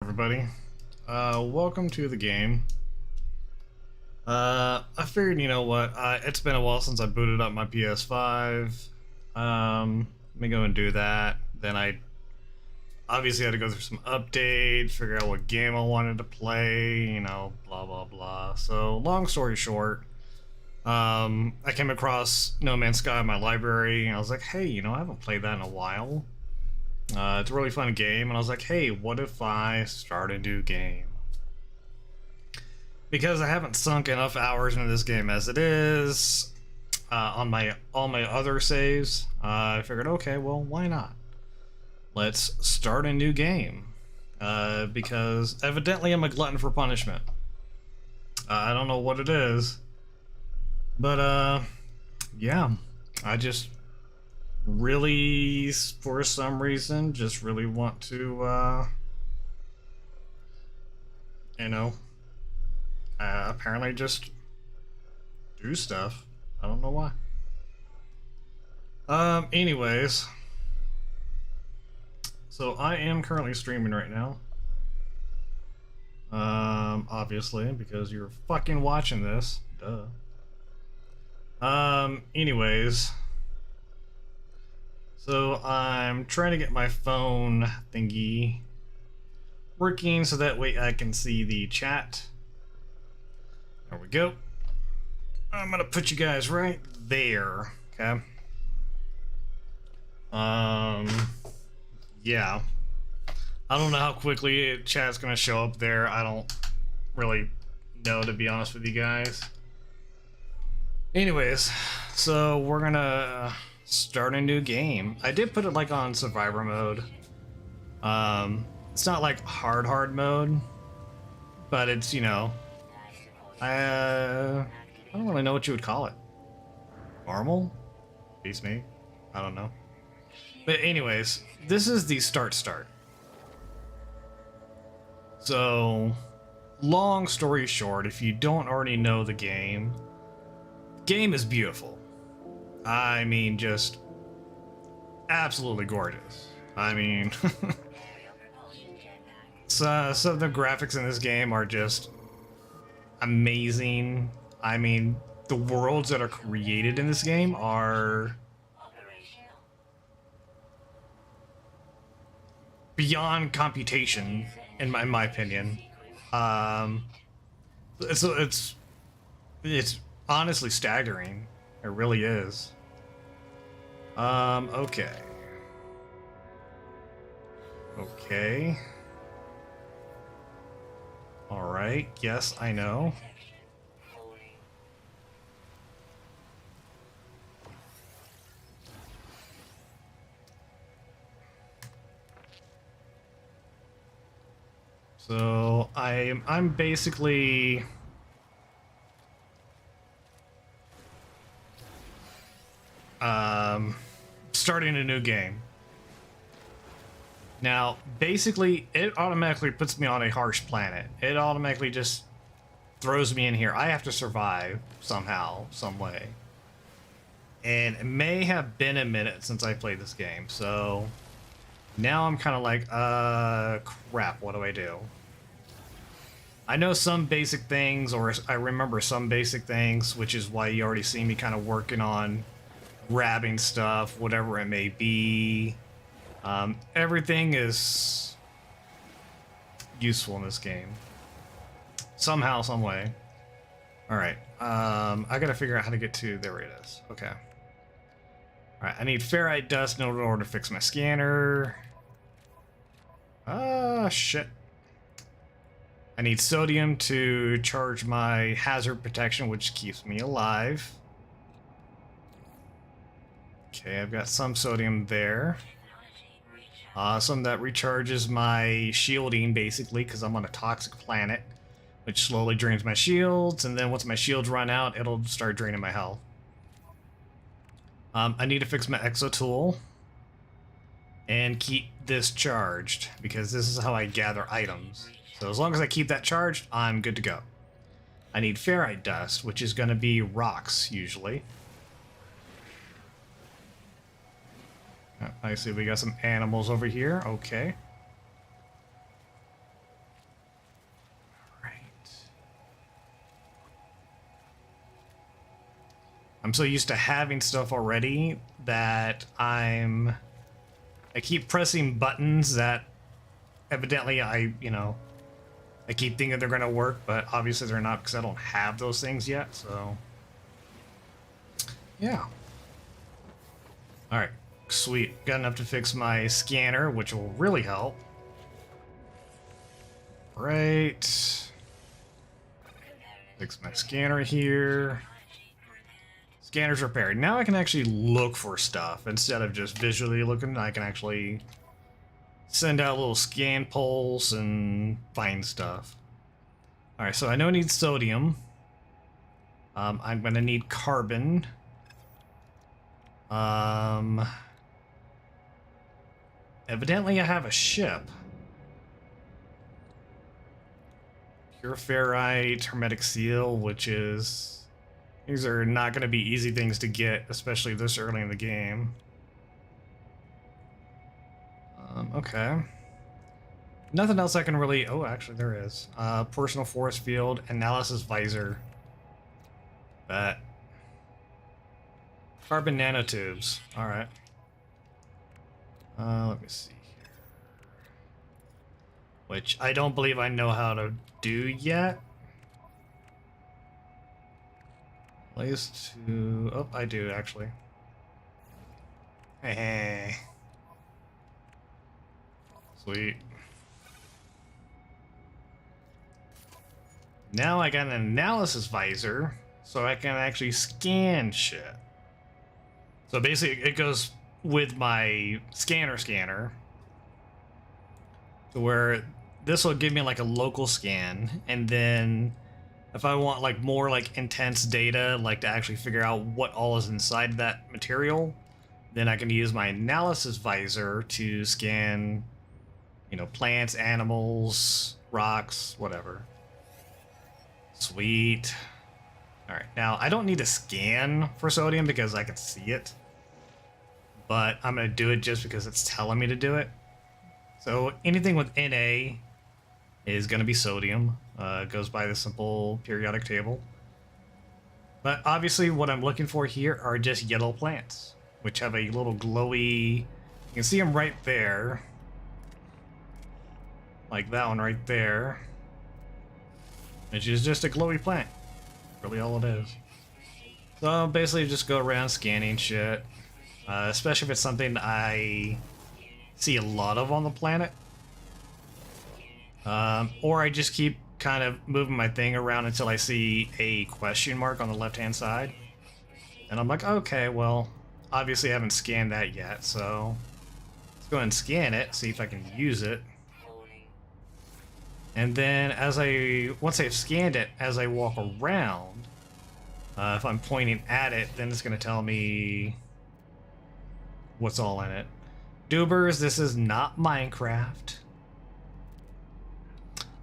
Everybody, welcome to the game. I figured, you know what, it's been a while since I booted up my PS5. Let me go and do that. Then I obviously had to go through some updates, figure out what game I wanted to play, you know, blah blah blah. So long story short, I came across No Man's Sky in my library, and I was like, hey, you know, I haven't played that in a while. It's a really fun game, and I was like, hey, what if I start a new game? Because I haven't sunk enough hours into this game as it is, on all my other saves, I figured, okay, well, why not? Let's start a new game. Because evidently I'm a glutton for punishment. I don't know what it is, but yeah, I just really, for some reason, just really want to, you know, apparently just do stuff. I don't know why. Anyways, so I am currently streaming right now. Obviously, because you're fucking watching this. Duh. Anyways. So I'm trying to get my phone thingy working so that way I can see the chat. There we go. I'm gonna put you guys right there, okay? Yeah. I don't know how quickly chat's gonna show up there. I don't really know, to be honest with you guys. Anyways, so we're gonna start a new game. I did put it like on survivor mode. It's not like hard mode, but it's, you know, I don't really know what you would call it. Normal? Beats me. I don't know. But anyways, this is the start. So, long story short, if you don't already know the game is beautiful. I mean, just absolutely gorgeous. I mean, so some of the graphics in this game are just amazing. I mean, the worlds that are created in this game are beyond computation, in my opinion. It's honestly staggering. It really is. Okay. Okay. Alright, yes, I know. So I'm basically starting a new game. Now, basically, it automatically puts me on a harsh planet. It automatically just throws me in here. I have to survive somehow, some way. And it may have been a minute since I played this game, so now I'm kind of like, crap, what do I do? I know some basic things, or I remember some basic things, which is why you already see me kind of working on grabbing stuff, whatever it may be. Everything is useful in this game. Somehow, some way. Alright, I gotta figure out how to get to, there it is, okay. Alright, I need ferrite dust in order to fix my scanner. Shit. I need sodium to charge my hazard protection, which keeps me alive. Okay, I've got some sodium there. Awesome, that recharges my shielding, basically, because I'm on a toxic planet, which slowly drains my shields, and then once my shields run out, it'll start draining my health. I need to fix my exo tool and keep this charged, because this is how I gather items. So as long as I keep that charged, I'm good to go. I need ferrite dust, which is going to be rocks, usually. I see we got some animals over here. Okay. I'm so used to having stuff already that I keep pressing buttons that evidently I keep thinking they're going to work, but obviously they're not because I don't have those things yet, so yeah. Alright, sweet. Got enough to fix my scanner, which will really help. Right. Fix my scanner here. Scanner's repaired. Now I can actually look for stuff instead of just visually looking. I can actually send out little scan pulse and find stuff. Alright, so I know I need sodium. I'm gonna need carbon. Evidently I have a ship. Pure ferrite, hermetic seal, which is... These are not going to be easy things to get, especially this early in the game. Okay. Nothing else I can really... Oh, actually there is. Personal force field, analysis visor. That. Carbon nanotubes. Alright. Let me see here. Which I don't believe I know how to do yet. Place to... Oh, I do, actually. Hey. Sweet. Now I got an analysis visor, so I can actually scan shit. So basically, it goes with my scanner, to where this will give me like a local scan, and then if I want like more like intense data, like to actually figure out what all is inside that material, then I can use my analysis visor to scan, plants, animals, rocks, whatever. Sweet. Alright, now I don't need to scan for sodium because I can see it, but I'm going to do it just because it's telling me to do it. So anything with Na is going to be sodium. It goes by the simple periodic table. But obviously what I'm looking for here are just yellow plants, which have a little glowy... You can see them right there. Like that one right there. Which is just a glowy plant. Really all it is. So basically just go around scanning shit. Especially if it's something I see a lot of on the planet. Or I just keep kind of moving my thing around until I see a question mark on the left-hand side. And I'm like, okay, well, obviously I haven't scanned that yet, so let's go ahead and scan it, see if I can use it. And then once I've scanned it, as I walk around, if I'm pointing at it, then it's going to tell me what's all in it. Dubers, this is not Minecraft.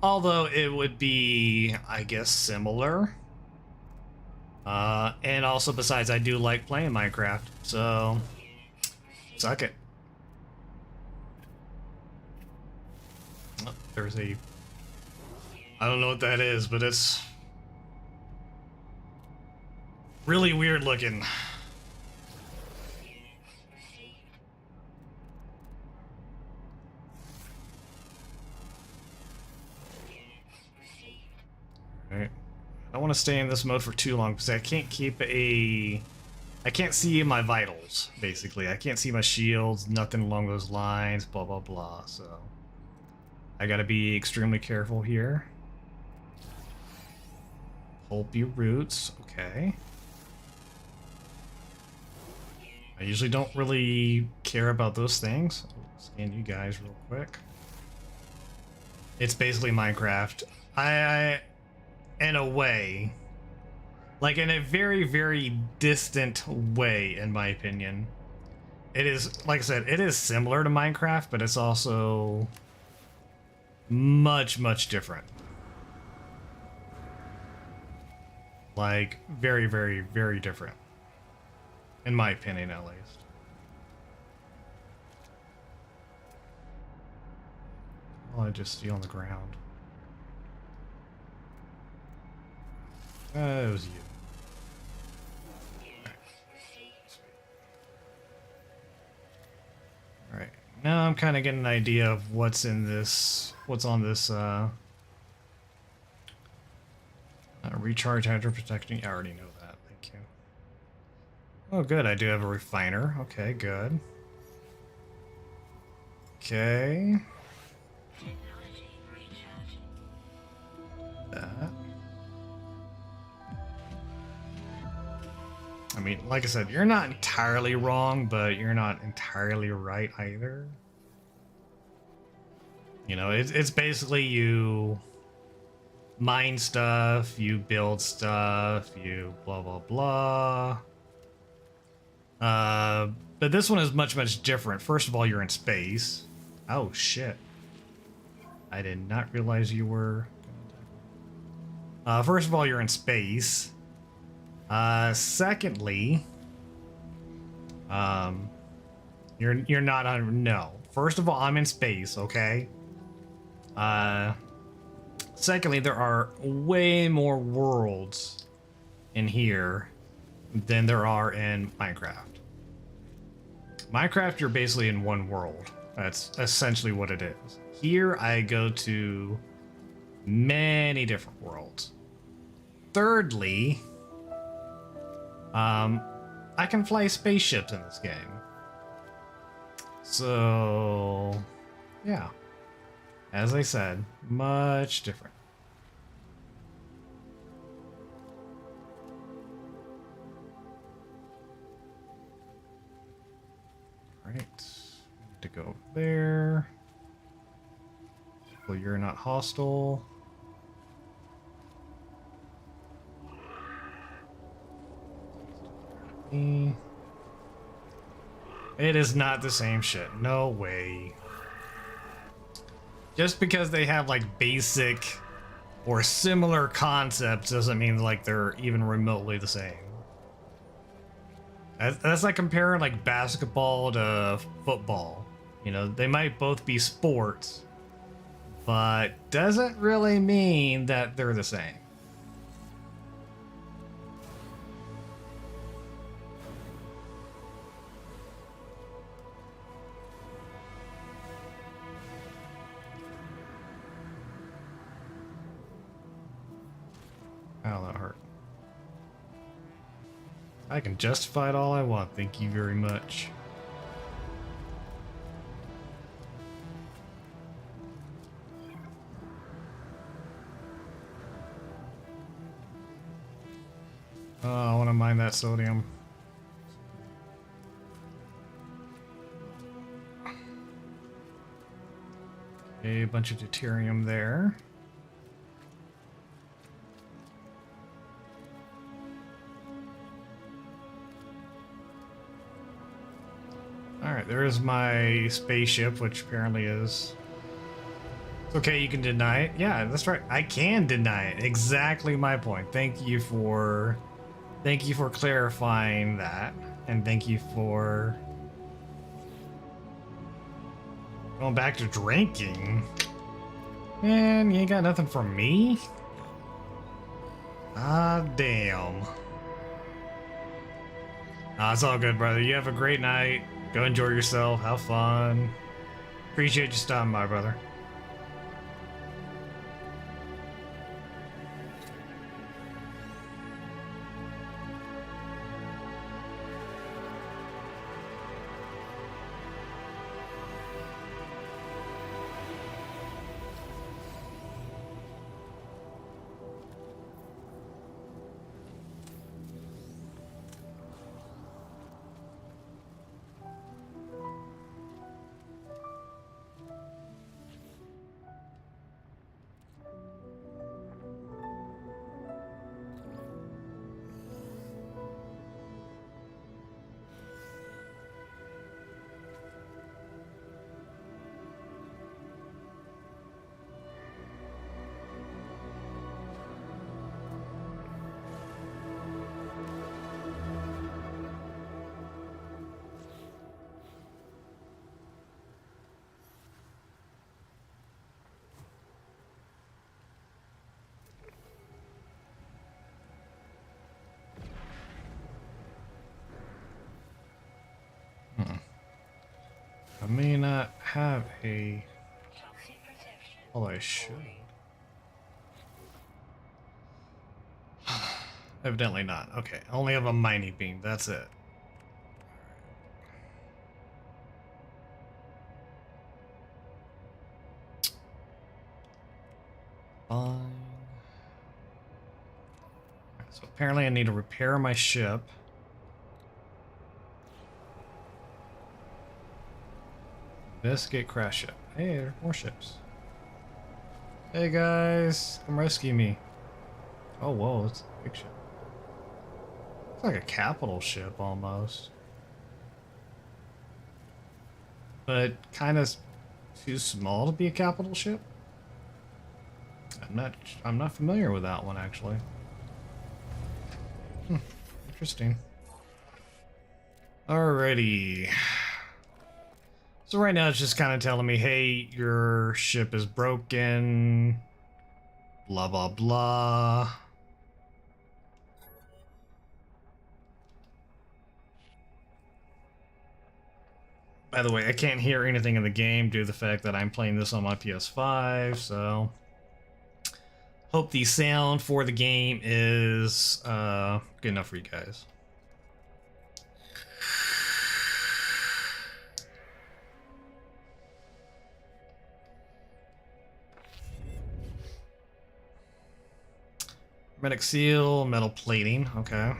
Although it would be, I guess, similar. And also, besides, I do like playing Minecraft, so suck it. Oh, there's a... I don't know what that is, but it's really weird looking. Alright. I don't want to stay in this mode for too long because I can't I can't see my vitals, basically. I can't see my shields, nothing along those lines, blah blah blah, so I gotta be extremely careful here. Pulpy roots, okay. I usually don't really care about those things. I'll scan you guys real quick. It's basically Minecraft. I in a way, like in a very, very distant way, in my opinion. It is, like I said, it is similar to Minecraft, but it's also much, much different. Like, very, very, very different. In my opinion, at least. I'll just see on the ground. It was you. Now I'm kind of getting an idea of what's on this recharge hydro protecting. I already know that. Thank you. Oh, good. I do have a refiner. Okay, good. Okay. That. I mean, like I said, you're not entirely wrong, but you're not entirely right either. You know, it's basically you mine stuff, you build stuff, you blah blah blah. But this one is much different. First of all, you're in space. Oh shit! I did not realize you were. First of all, you're in space. Secondly, you're not on. No. First of all, I'm in space. Okay. Secondly, there are way more worlds in here than there are in Minecraft. Minecraft, you're basically in one world. That's essentially what it is. Here, I go to many different worlds. Thirdly, I can fly spaceships in this game. So, yeah. As I said, much different. Right. To go there. Well, you're not hostile. It is not the same shit. No way. Just because they have like basic or similar concepts doesn't mean like they're even remotely the same. That's like comparing like basketball to football. You know, they might both be sports, but doesn't really mean that they're the same. Ow, that hurt. I can justify it all I want. Thank you very much. Oh, I want to mine that sodium. Okay, a bunch of deuterium there. Alright, there's my spaceship, which apparently is... It's okay, you can deny it. Yeah, that's right. I can deny it. Exactly my point. Thank you for clarifying that. And thank you for going back to drinking. Man, you ain't got nothing for me? Ah, damn. Nah, it's all good, brother. You have a great night. Go enjoy yourself. Have fun. Appreciate you stopping by, brother. I may not have a... Well, I should. Evidently not. Okay, I only have a mining beam. That's it. Fine. So apparently I need to repair my ship. Investigate crash ship. Hey, there's more ships. Hey guys, come rescue me. Oh, whoa, it's a big ship. It's like a capital ship almost. But kind of too small to be a capital ship. I'm not familiar with that one actually. Interesting. Alrighty. So right now it's just kind of telling me, hey, your ship is broken. Blah, blah, blah. By the way, I can't hear anything in the game due to the fact that I'm playing this on my PS5, so... Hope the sound for the game is good enough for you guys. Hermetic seal, metal plating, okay.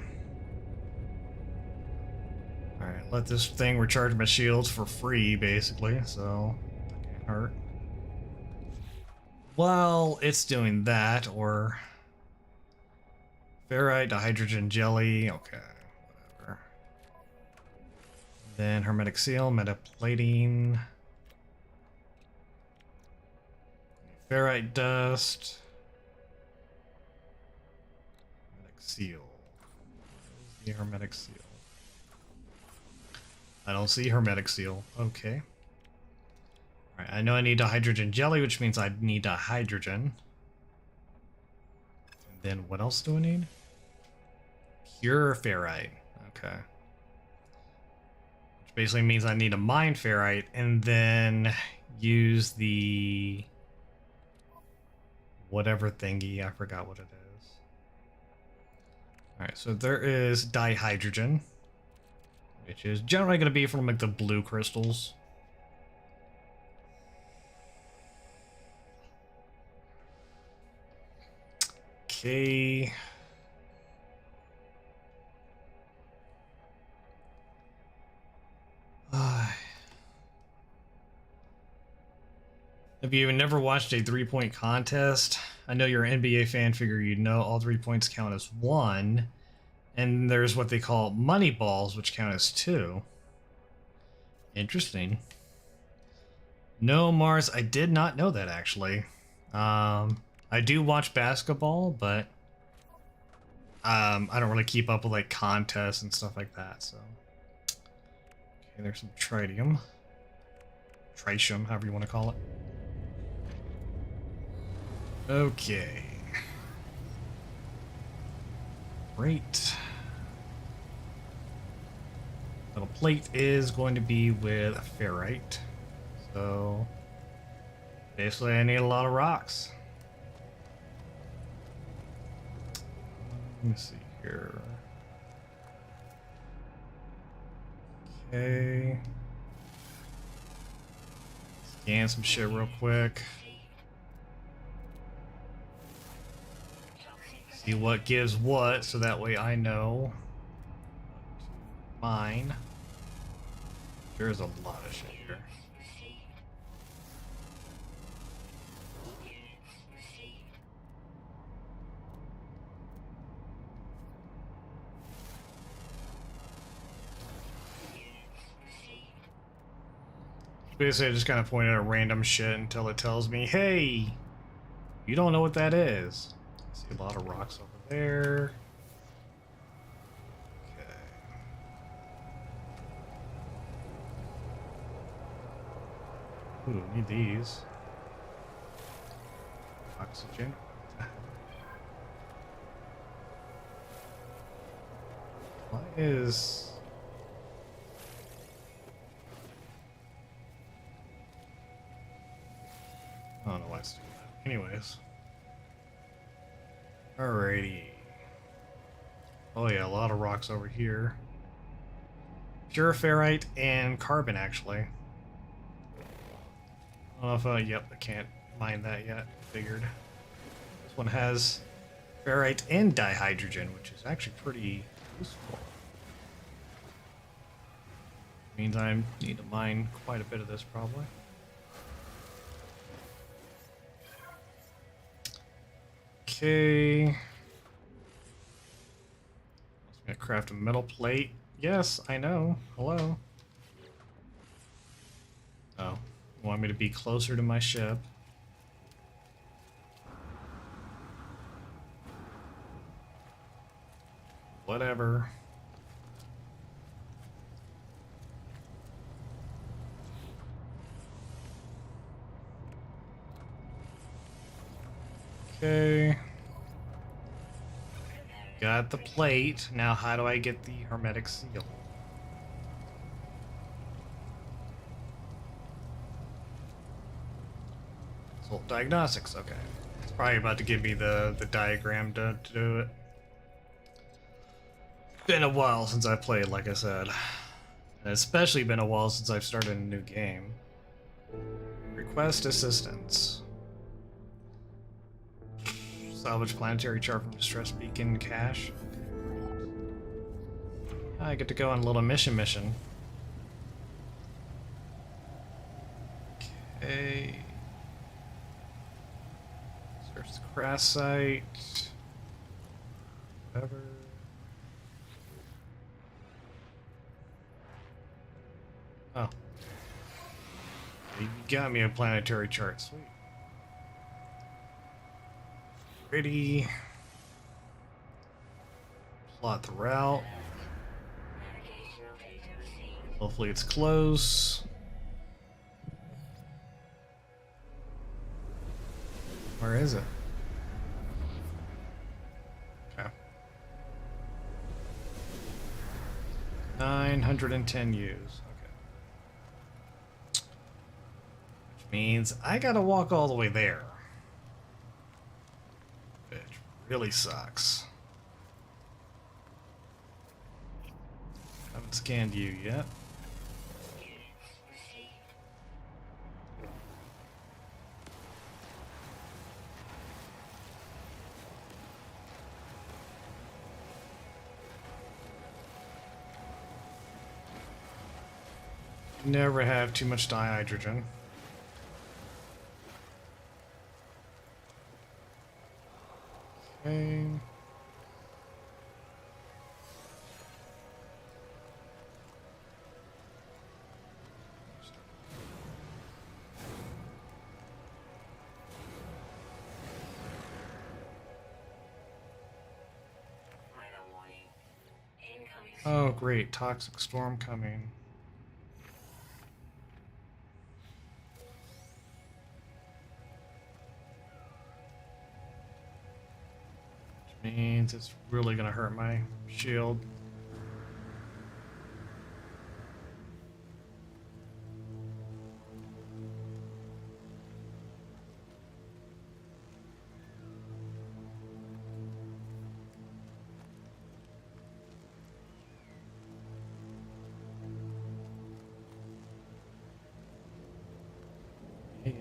Alright, let this thing recharge my shields for free, basically, so that can't hurt. While it's doing that, or... Ferrite, hydrogen jelly, okay, whatever. Then hermetic seal, metal plating. Ferrite dust. Hermetic seal. Where's the hermetic seal? I don't see hermetic seal. Okay. Alright, I know I need a hydrogen jelly, which means I need a hydrogen. And then what else do I need? Pure ferrite. Okay. Which basically means I need to mine ferrite and then use the... whatever thingy. I forgot what it is. Alright, so there is dihydrogen, which is generally going to be from like the blue crystals. Okay. Have you never watched a 3-point contest? I know you're an NBA fan, figure you know all 3 points count as 1. And there's what they call money balls, which count as 2. Interesting. No, Mars, I did not know that actually. I do watch basketball, but I don't really keep up with like contests and stuff like that, so. Okay, there's some tritium. Tritium, however you want to call it. Okay. Great. Little plate is going to be with ferrite. So basically I need a lot of rocks. Let me see here. Okay. Scan some shit real quick. See what gives what, so that way I know what to mine. There's a lot of shit here. Basically, I just kind of point at random shit until it tells me, hey, you don't know what that is. I see a lot of rocks over there. Okay. Ooh, need these. Oxygen. Why is... Anyways. Alrighty. Oh yeah, a lot of rocks over here. Pure ferrite and carbon, actually. I don't know if, yep, I can't mine that yet. Figured. This one has ferrite and dihydrogen, which is actually pretty useful. Means I need to mine quite a bit of this, probably. Okay. I'm gonna craft a metal plate. Yes, I know. Hello. Oh, you want me to be closer to my ship? Whatever. Okay. Got the plate. Now how do I get the hermetic seal? Salt diagnostics, okay. It's probably about to give me the diagram to do it. Been a while since I played, like I said. And especially been a while since I've started a new game. Request assistance. Salvage planetary chart from distress beacon cache. I get to go on a little mission. Okay. Search the crash site. Whatever. Oh. You got me a planetary chart. Sweet. Ready. Plot the route. Hopefully it's close. Where is it? Okay. 910 U's. Okay. Which means I gotta walk all the way there. Which really sucks. Haven't scanned you yet. Never have too much dihydrogen. Okay. Oh, great. Toxic storm coming. Which means it's really gonna hurt my shield. Yeah.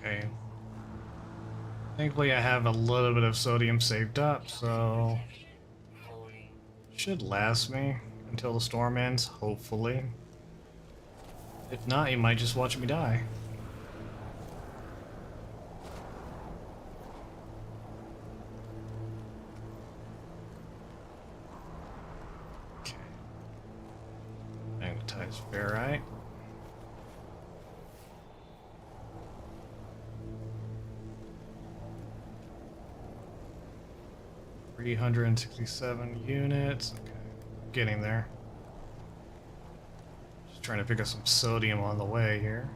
Okay. Thankfully I have a little bit of sodium saved up, so should last me until the storm ends, hopefully. If not, you might just watch me die. Okay. Magnetized ferrite. 367 units. Okay, getting there. Just trying to pick up some sodium on the way here.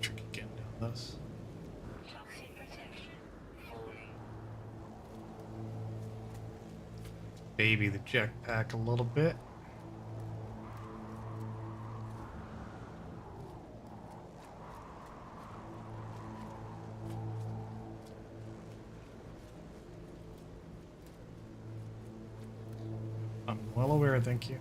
Tricky getting down this. Baby the jetpack a little bit. I'm well aware, thank you.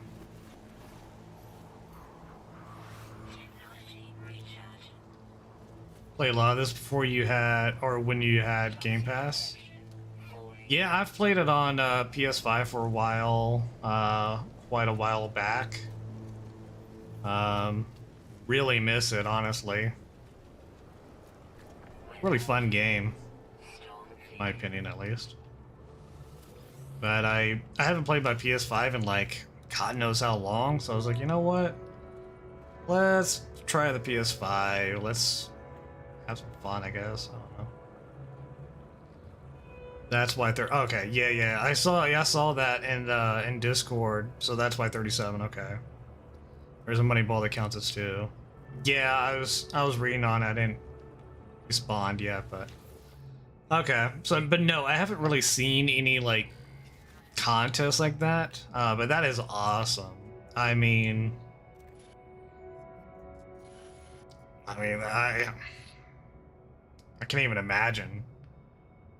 Played a lot of this before you had, or when you had Game Pass. Yeah, I've played it on PS5 for a while, quite a while back. Really miss it, honestly. Really fun game, in my opinion, at least. But I haven't played my PS5 in like God knows how long, so I was like, you know what? Let's try the PS5. Let's have some fun, I guess. I don't know. That's why they're okay. Yeah. I saw that in Discord. So that's why 37. Okay. There's a money ball that counts as 2. Yeah, I was reading on. I didn't respond yet, but okay. So, but no, I haven't really seen any like contests like that. But that is awesome. I mean, I can't even imagine.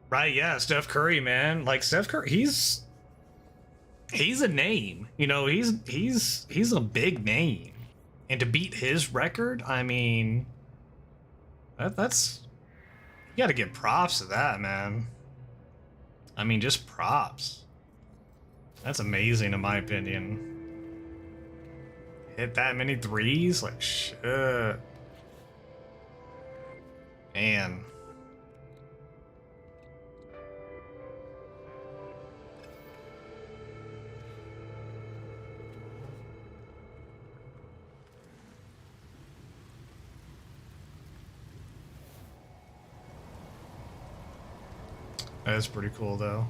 Right, yeah, Steph Curry, man. Like Steph Curry, he's a name. You know, he's a big name. And to beat his record, I mean, that's you got to give props to that, man. I mean, just props. That's amazing in my opinion. Hit that many threes? Like shit. Man. That's pretty cool, though.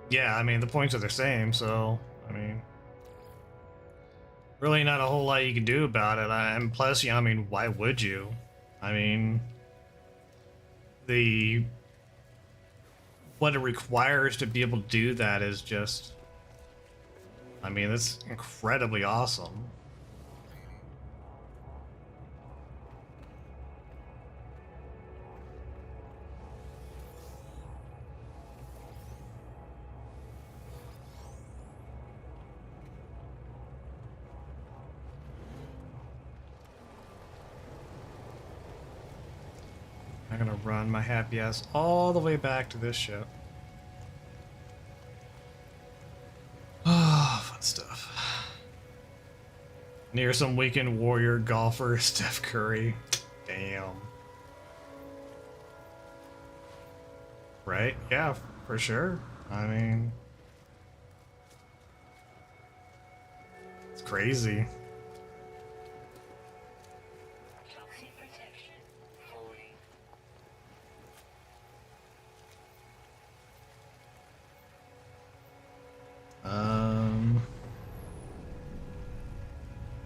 Yeah, I mean, the points are the same, so, I mean, really not a whole lot you can do about it. And plus, you know, I mean, why would you? I mean, what it requires to be able to do that is just, I mean, it's incredibly awesome. I'm gonna run my happy ass all the way back to this ship. Ah, fun stuff. Near some weekend warrior golfer, Steph Curry. Damn. Right? Yeah, for sure. I mean, it's crazy.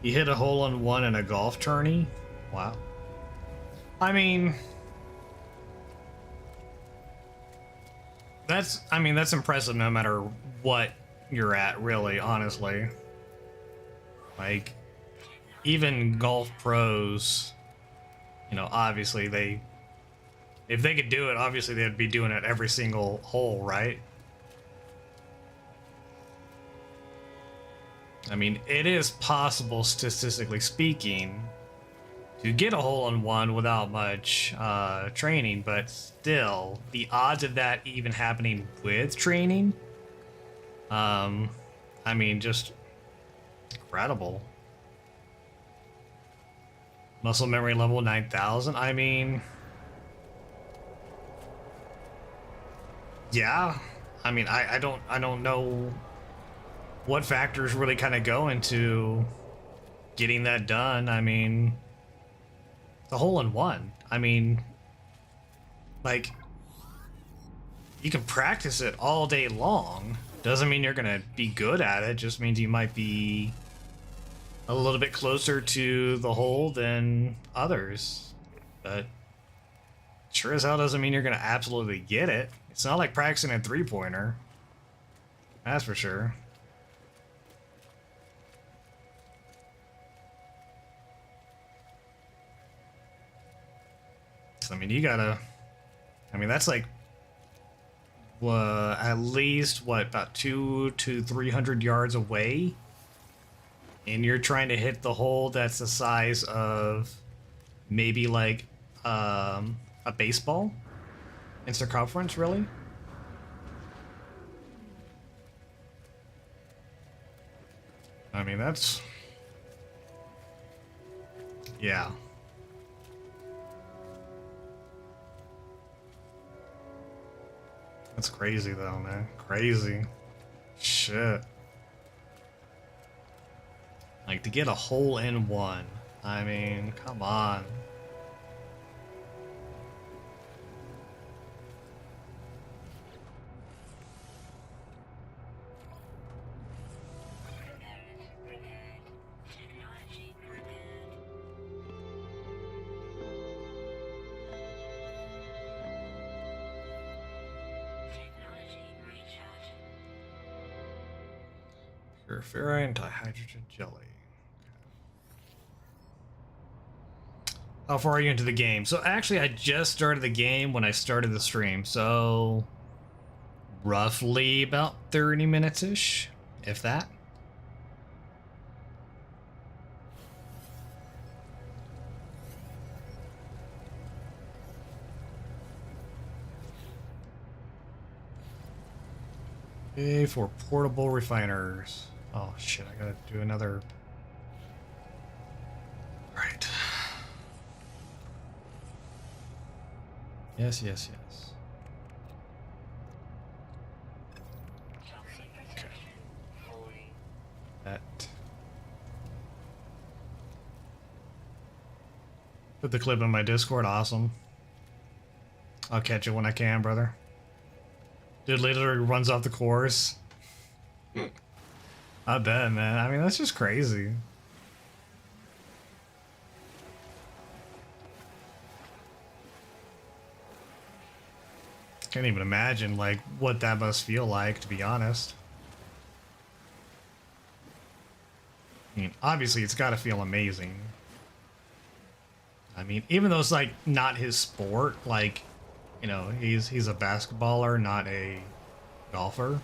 He hit a hole-in-one in a golf tourney. Wow. I mean, that's impressive no matter what you're at, really, honestly. Like, even golf pros, you know, obviously if they could do it, obviously they'd be doing it every single hole, right? I mean, it is possible, statistically speaking, to get a hole-in-one without much training, but still, the odds of that even happening with training, I mean, just incredible. Muscle memory level 9,000, I mean, yeah, I mean, I don't know what factors really kind of go into getting that done. I mean, the hole in one. I mean, like, you can practice it all day long. Doesn't mean you're gonna be good at it. Just means you might be a little bit closer to the hole than others. But sure as hell doesn't mean you're gonna absolutely get it. It's not like practicing a three-pointer. That's for sure. So, I mean, you gotta... I mean, that's like... at least, what, about 200 to 300 yards away? And you're trying to hit the hole that's the size of maybe like a baseball in circumference, really? I mean, that's... yeah. That's crazy, though, man. Crazy. Shit. Like, to get a hole in one. I mean, come on. Pure ferrite antihydrogen jelly. How far are you into the game? So actually, I just started the game when I started the stream, so roughly about 30 minutes-ish, if that. Okay, for portable refiners. Oh shit, I gotta do another... Right. Yes, yes, yes. Okay. That. Put the clip in my Discord, awesome. I'll catch it when I can, brother. Dude literally runs off the course. I bet, man. I mean, that's just crazy. Can't even imagine, like, what that must feel like, to be honest. I mean, obviously, it's got to feel amazing. I mean, even though it's, like, not his sport, like, you know, he's a basketballer, not a golfer.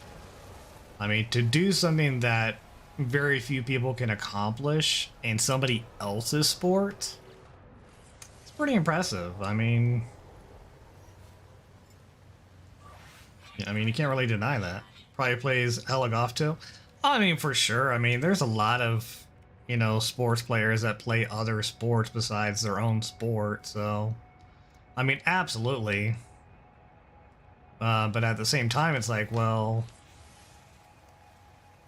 I mean, to do something that very few people can accomplish in somebody else's sport, it's pretty impressive. I mean, you can't really deny that. Probably plays hella golf too. I mean, for sure. I mean, there's a lot of, you know, sports players that play other sports besides their own sport. So, I mean, absolutely. But at the same time, it's like, well,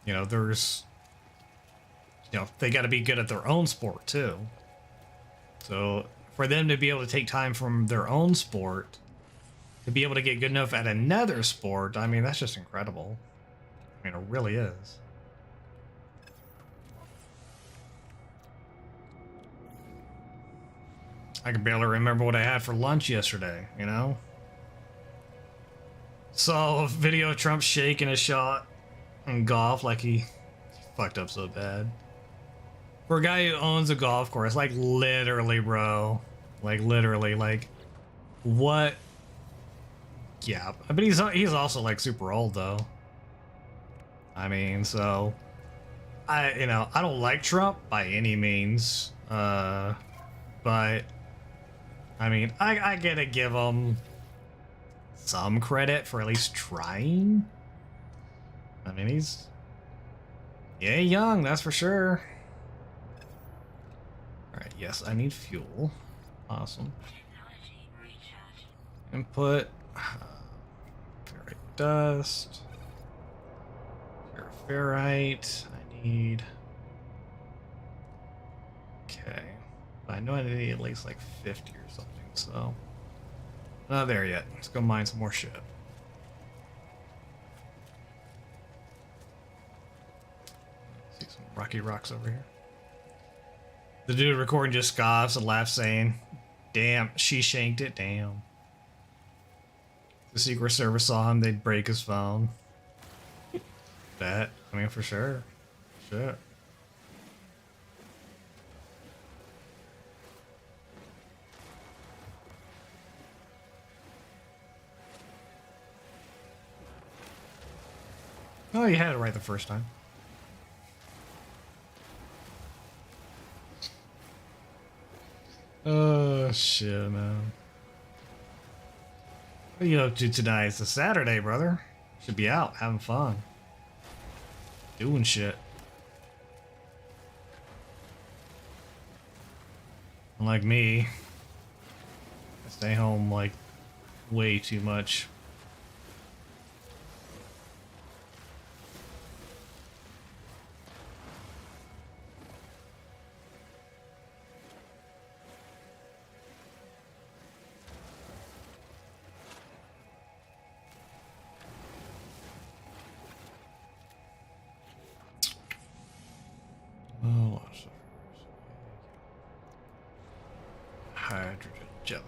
you know, there's, you know, they got to be good at their own sport too. So for them to be able to take time from their own sport to be able to get good enough at another sport, I mean, that's just incredible. I mean, it really is. I can barely remember what I had for lunch yesterday, you know? Saw a video of Trump shaking a shot in golf like he fucked up so bad. For a guy who owns a golf course, like literally, bro. Like literally, like what? Yeah, but he's also like super old though. I mean, so I don't like Trump by any means, but I mean I gotta give him some credit for at least trying. I mean, he's young, that's for sure. All right, yes, I need fuel. Awesome. Input. All right. dust. Ferrite. I need. Okay. I know I need at least like 50 or something, so. Not there yet. Let's go mine some more shit. See some rocky rocks over here. The dude recording just scoffs and laughs, saying, "Damn, she shanked it, damn." The Secret Service saw him, they'd break his phone. Bet. I mean, for sure. Shit. Oh, you had it right the first time. Oh, shit, man. What are you up to tonight? It's a Saturday, brother. Should be out, having fun. Doing shit. Unlike me, I stay home, like, way too much. Oh, hydrogen jelly.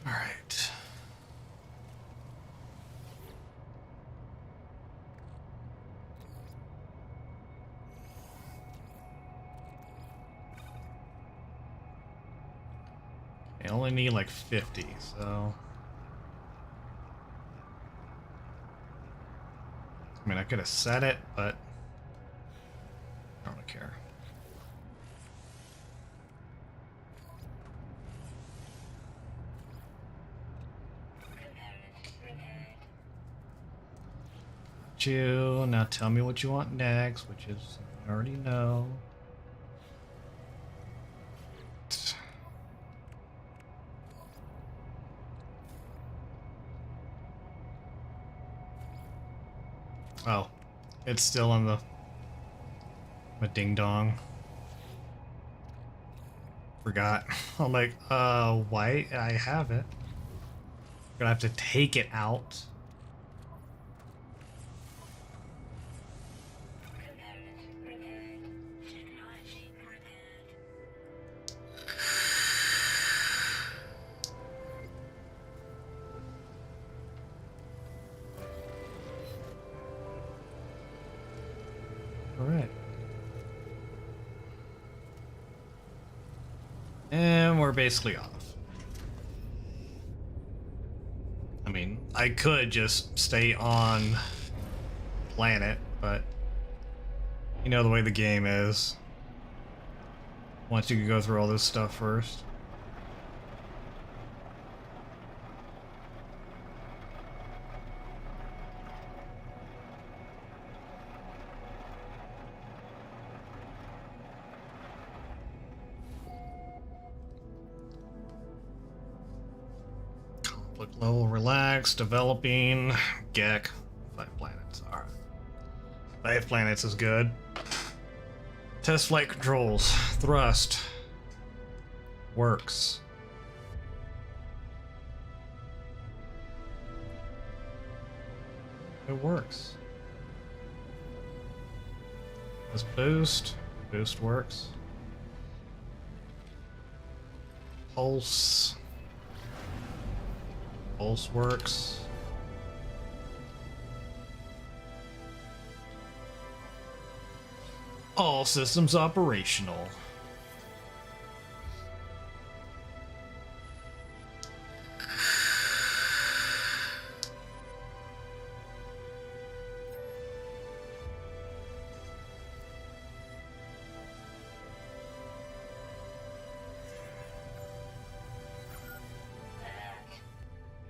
All right. I only need like 50, so. I mean, I could have set it, but I don't care. You now tell me what you want next, which is I already know. Oh, it's still on my ding dong. Forgot. I'm like, why? I have it. Gonna have to take it out. Alright. And we're basically off. I mean, I could just stay on planet, but you know the way the game is. Once you can go through all this stuff first. Conflict level relaxed, developing, Gek, 5 planets. Alright. 5 planets is good. Test flight controls. Thrust. Works. It works. This boost. Boost works. Pulse. Pulse works. All systems operational.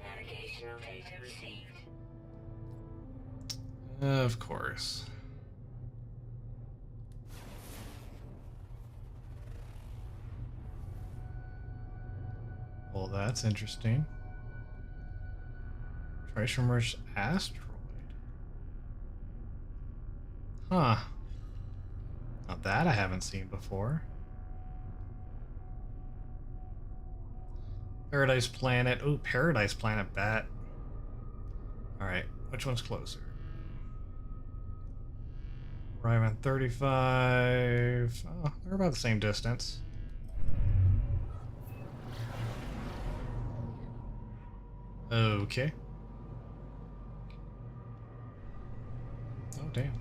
Navigational data received. Of course. Well, that's interesting. Trisomer's asteroid. Huh. Now that I haven't seen before. Paradise Planet. Ooh, Paradise Planet bat. Alright, which one's closer? Arrive on 35. Oh, they're about the same distance. Okay. Oh, damn.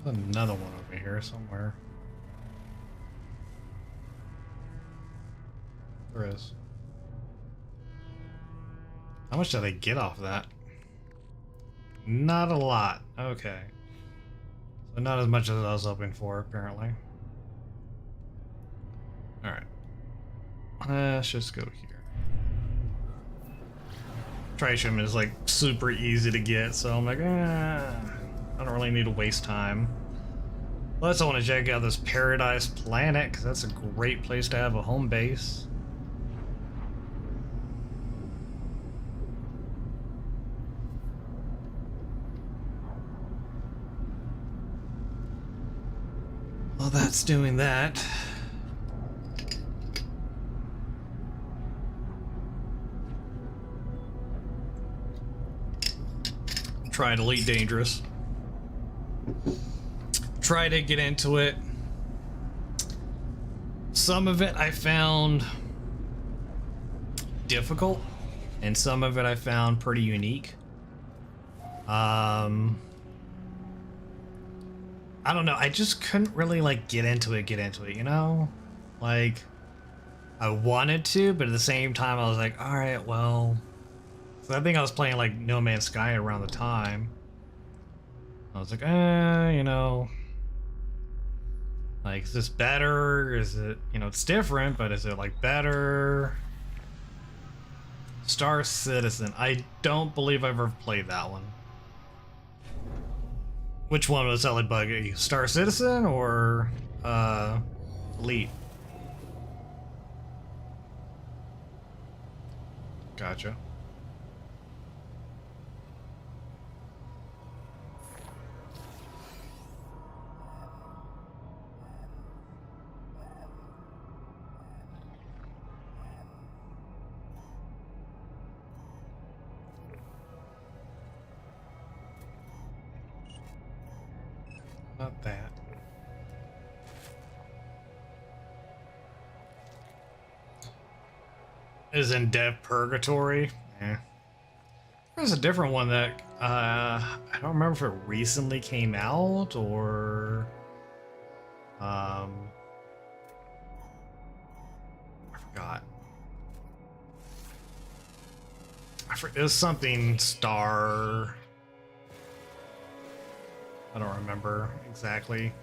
There's another one over here somewhere. There is. How much did I get off that? Not a lot. Okay. So not as much as I was hoping for, apparently. Alright. Let's just go here. Tritium is like super easy to get, so I'm like, I don't really need to waste time. Plus, I want to check out this Paradise Planet, because that's a great place to have a home base. Well, that's doing that. Try Elite Dangerous. Try to get into it. Some of it I found difficult, and some of it I found pretty unique. I don't know, I just couldn't really like get into it, you know? Like, I wanted to, but at the same time I was like, alright, well... So I think I was playing like No Man's Sky around the time. I was like, you know... Like, is this better? Is it, you know, it's different, but is it like better? Star Citizen. I don't believe I've ever played that one. Which one was that like buggy? Star Citizen or Elite? Gotcha. Not that. Is in Dev Purgatory. Yeah. There's a different one that I don't remember if it recently came out or I forgot. It was something Star. I don't remember exactly.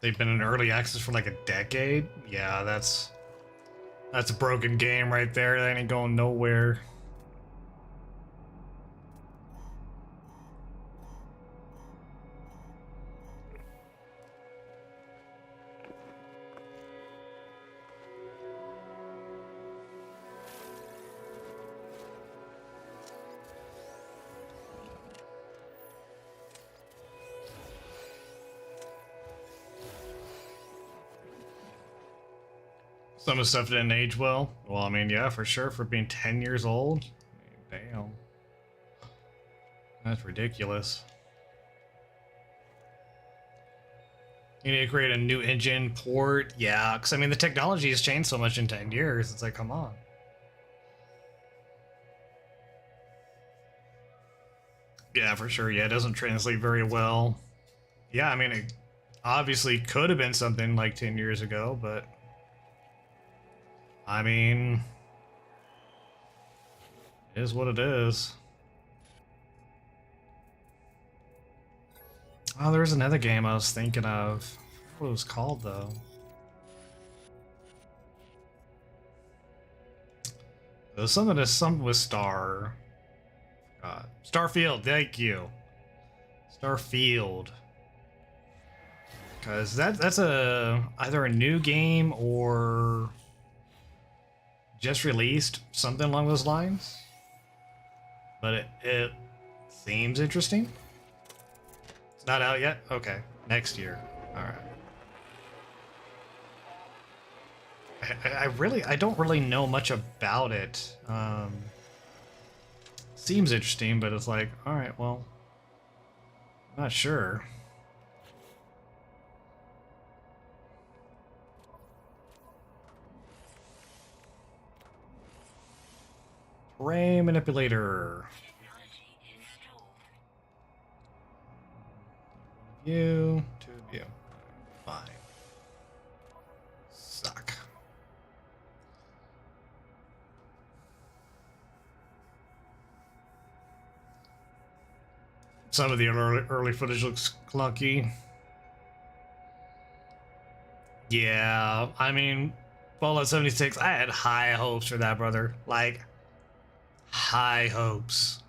They've been in early access for like a decade. Yeah, that's a broken game right there. That ain't going nowhere. Some of the stuff didn't age well. Well, I mean, yeah, for sure, for being 10 years old. I mean, damn. That's ridiculous. You need to create a new engine port. Yeah, because I mean, the technology has changed so much in 10 years. It's like, come on. Yeah, for sure. Yeah, it doesn't translate very well. Yeah, I mean, it obviously could have been something like 10 years ago, but I mean, it is what it is. Oh, there's another game I was thinking of. What it was called though? It was something with Star. Starfield. Thank you. Starfield. Because that's either a new game or just released, something along those lines. But it seems interesting. It's not out yet? Okay. Next year. Alright. I don't really know much about it. Seems interesting, but it's like, alright, well, not sure. Ray manipulator. You, two of you. Fine. Suck. Some of the early footage looks clunky. Yeah, I mean, Fallout 76, I had high hopes for that, brother. Like, high hopes.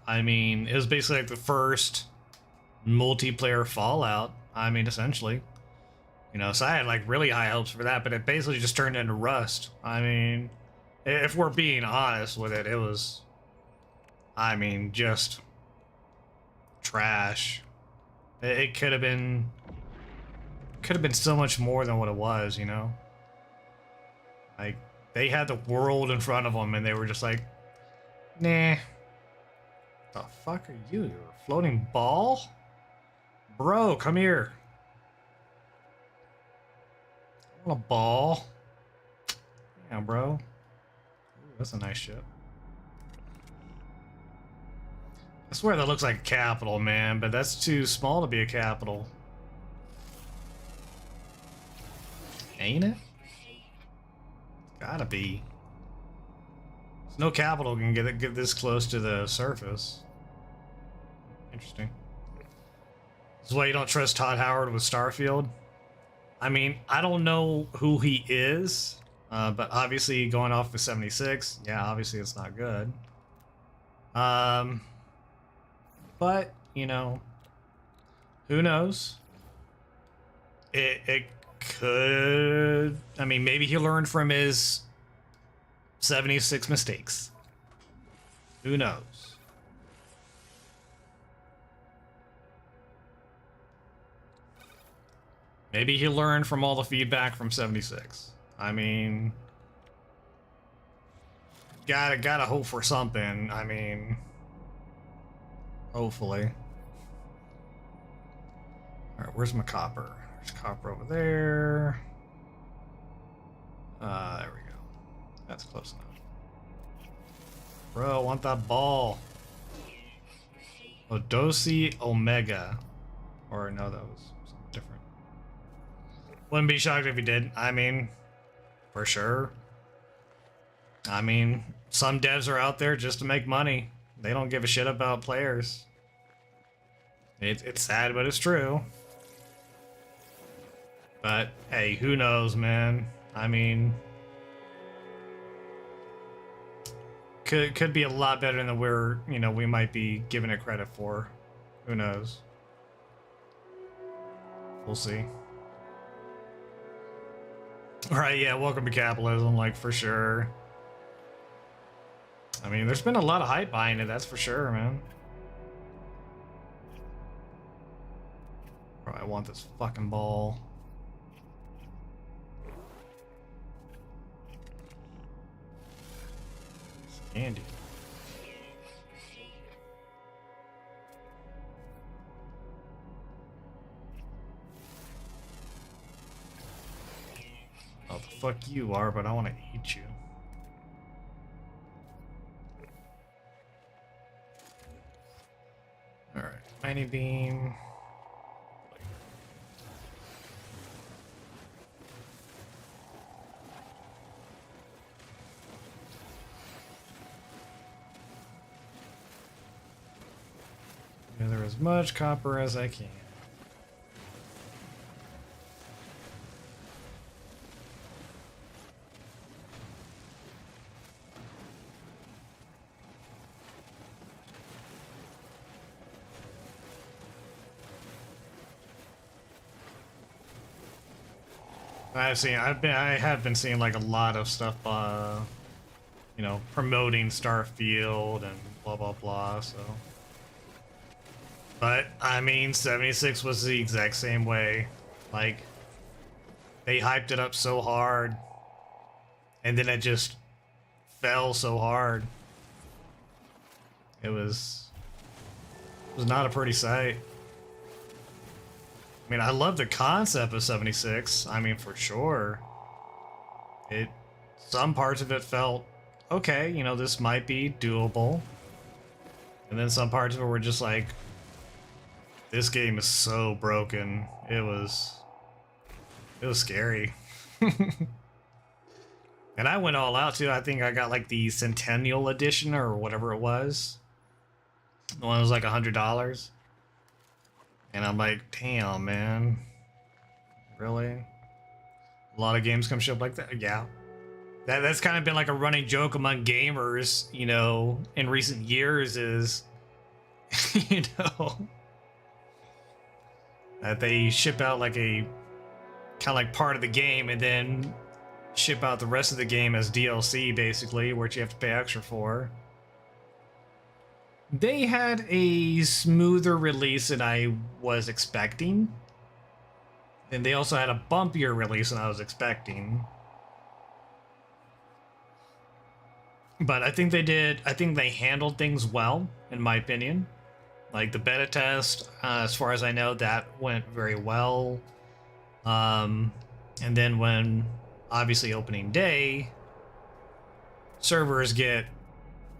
I mean, it was basically like the first multiplayer Fallout. I mean, essentially. You know, so I had like really high hopes for that, but it basically just turned into Rust. I mean, if we're being honest with it, it was, I mean, just trash. It could have been so much more than what it was, you know? Like, they had the world in front of them and they were just like, nah. The fuck are you? You're a floating ball? Bro, come here. I want a ball. Yeah, bro. Ooh, that's a nice ship. I swear that looks like a capital, man, but that's too small to be a capital. Ain't it? Gotta be. There's no capital can get this close to the surface. Interesting. This is why you don't trust Todd Howard with Starfield. I mean, I don't know who he is, but obviously going off with 76, yeah, obviously it's not good. But you know, who knows? It could. I mean, maybe he learned from his 76 mistakes. Who knows? Maybe he learned from all the feedback from 76. I mean, gotta hope for something. I mean, hopefully. All right, where's my copper? There's copper over there. There we go. That's close enough. Bro, I want that ball. Odosi Omega. Or no, that was something different. Wouldn't be shocked if he did. I mean, for sure. I mean, some devs are out there just to make money. They don't give a shit about players. It's sad, but it's true. But hey, who knows, man? I mean, could be a lot better than we might be giving it credit for. Who knows? We'll see. All right, yeah, welcome to capitalism, like, for sure. I mean, there's been a lot of hype behind it, that's for sure, man. Bro, I want this fucking ball. Andy. Oh, the fuck you are, but I want to eat you. Alright, tiny beam. as much copper as I can. I have been seeing like a lot of stuff, you know, promoting Starfield and blah blah blah. So, but I mean, 76 was the exact same way. Like, they hyped it up so hard, and then it just fell so hard. It was not a pretty sight. I mean, I love the concept of 76. I mean, for sure. Some parts of it felt, okay, you know, this might be doable. And then some parts of it were just like, this game is so broken. It was scary. And I went all out too. I think I got like the Centennial Edition or whatever it was. The one that was like $100. And I'm like, damn, man. Really? A lot of games come shipped like that? Yeah. That's kind of been like a running joke among gamers, you know, in recent years is, you know, that they ship out like a kind of like part of the game and then ship out the rest of the game as DLC, basically, which you have to pay extra for. They had a smoother release than I was expecting. And they also had a bumpier release than I was expecting. But I think they handled things well, in my opinion. Like the beta test, as far as I know, that went very well. And then when, obviously, opening day, servers get,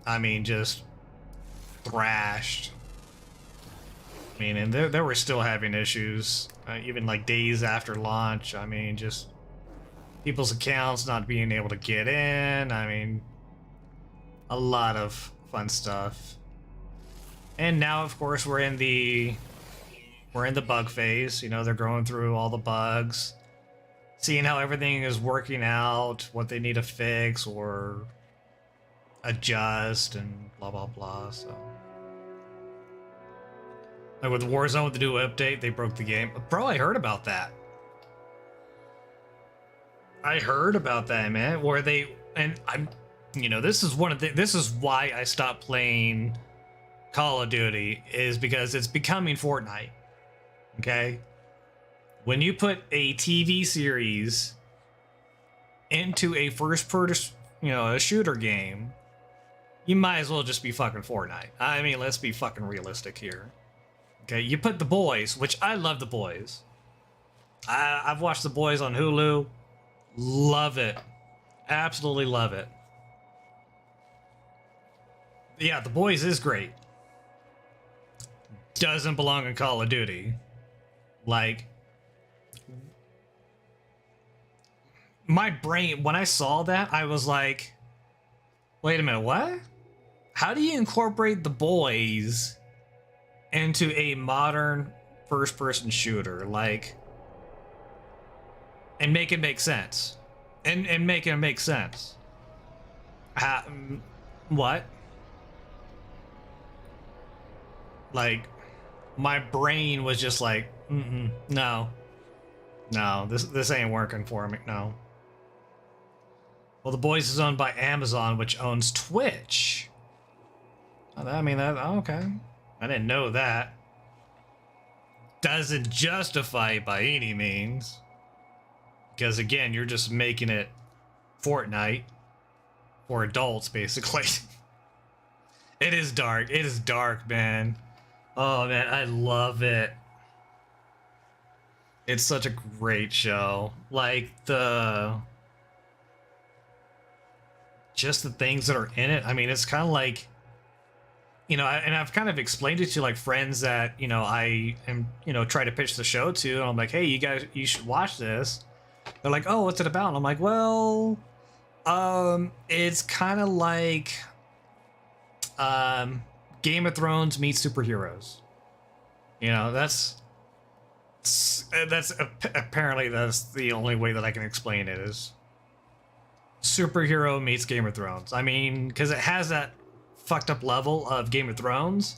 I mean, just thrashed. I mean, and they were still having issues, even like days after launch. I mean, just people's accounts not being able to get in. I mean, a lot of fun stuff. And now, of course, we're in the bug phase. You know, they're going through all the bugs, seeing how everything is working out, what they need to fix or adjust, and blah blah blah. So. Like with Warzone, with the new update, they broke the game. Bro, I heard about that. I heard about that, man. Where they, and I'm, you know, this is why I stopped playing Call of Duty, is because it's becoming Fortnite. Okay? When you put a TV series into a first-person, you know, a shooter game, you might as well just be fucking Fortnite. I mean, let's be fucking realistic here. Okay, you put The Boys, which I love The Boys. I've watched The Boys on Hulu. Love it. Absolutely love it. Yeah, The Boys is great. Doesn't belong in Call of Duty. Like, my brain, when I saw that, I was like, wait a minute, what? How do you incorporate The Boys into a modern first-person shooter, like, and make it make sense, and make it make sense? What? Like, my brain was just like, no, this ain't working for me. No. Well, The Boys is owned by Amazon, which owns Twitch. I mean, okay. I didn't know that. Doesn't justify it by any means. Because again, you're just making it Fortnite for adults, basically. It is dark. It is dark, man. Oh, man, I love it. It's such a great show. Like, just the things that are in it. I mean, it's kind of like, you know, and I've kind of explained it to like friends that, you know, I am, you know, try to pitch the show to, and I'm like, hey, you guys, you should watch this. They're like, oh, what's it about? And I'm like, well, it's kind of like Game of Thrones meets superheroes. You know, apparently that's the only way that I can explain it is superhero meets Game of Thrones. I mean, because it has that fucked up level of Game of Thrones,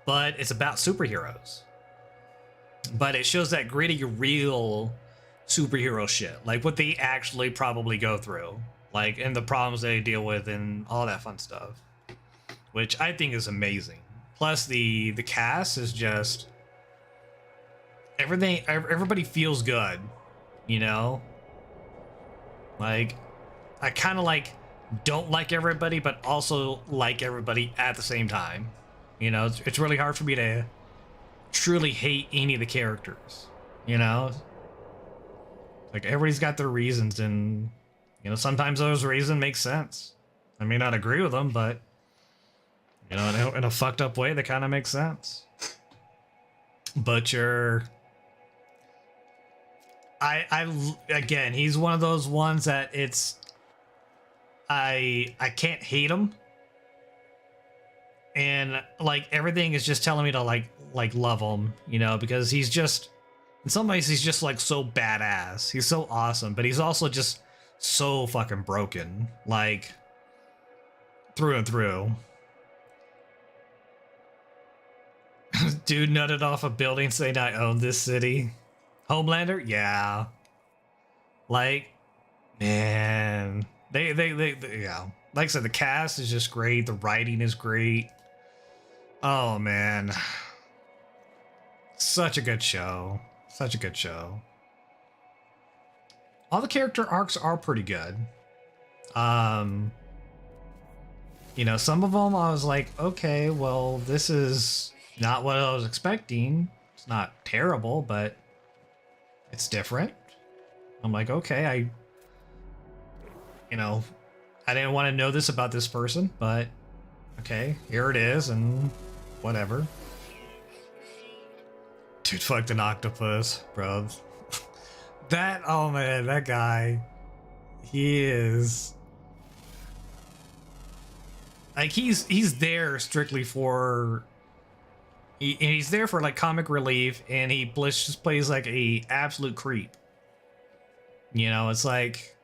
but it's about superheroes. But it shows that gritty, real superhero shit, like what they actually probably go through, like and the problems they deal with, and all that fun stuff, which I think is amazing. Plus, the cast is just everything. Everybody feels good, you know. Like I kind of like don't like everybody, but also like everybody at the same time. You know, it's really hard for me to truly hate any of the characters. You know, like everybody's got their reasons, and you know sometimes those reasons make sense. I may not agree with them, but you know, in a fucked up way, that kind of makes sense. But again, he's one of those ones that I can't hate him, and like everything is just telling me to like love him, you know, because he's just in some ways he's just like so badass. He's so awesome, but he's also just so fucking broken, like through and through. Dude nutted off a building saying I own this city. Homelander, yeah. Like, man, they yeah. Like I said, the cast is just great. The writing is great. Oh man, such a good show. Such a good show. All the character arcs are pretty good. Um, you know, some of them I was like, okay, well, this is not what I was expecting. It's not terrible, but it's different. I'm like, okay, you know, I didn't want to know this about this person, but okay, here it is, and whatever. Dude, fucked an octopus, bro. Oh man, that guy, he is like he's there strictly for he's there for like comic relief, and he just plays like a absolute creep. You know, it's like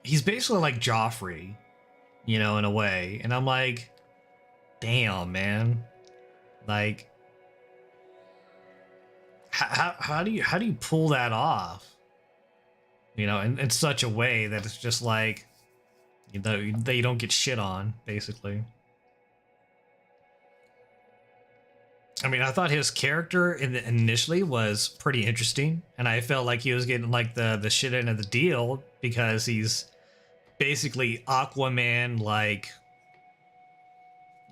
he's basically like Joffrey, you know, in a way. And I'm like, damn, man. Like, how do you pull that off? You know, in such a way that it's just like, you know, they don't get shit on, basically. I mean, I thought his character initially was pretty interesting, and I felt like he was getting like the shit end of the deal because he's basically Aquaman, like,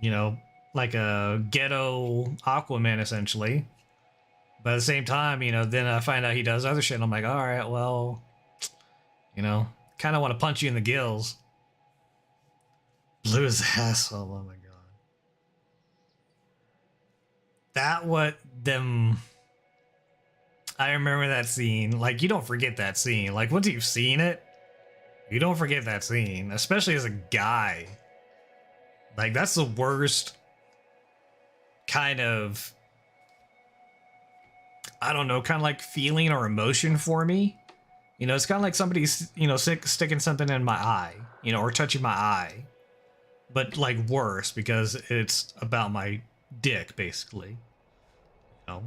you know, like a ghetto Aquaman essentially. But at the same time, you know, then I find out he does other shit, and I'm like, all right, well, you know, kind of want to punch you in the gills. Blew his asshole. Oh my god. That what them. I remember that scene. Like, you don't forget that scene. Like, once you've seen it, you don't forget that scene, especially as a guy. Like, that's the worst kind of, I don't know, kind of like feeling or emotion for me. You know, it's kind of like somebody's, you know, sticking something in my eye, you know, or touching my eye. But like worse because it's about my dick, basically. You know,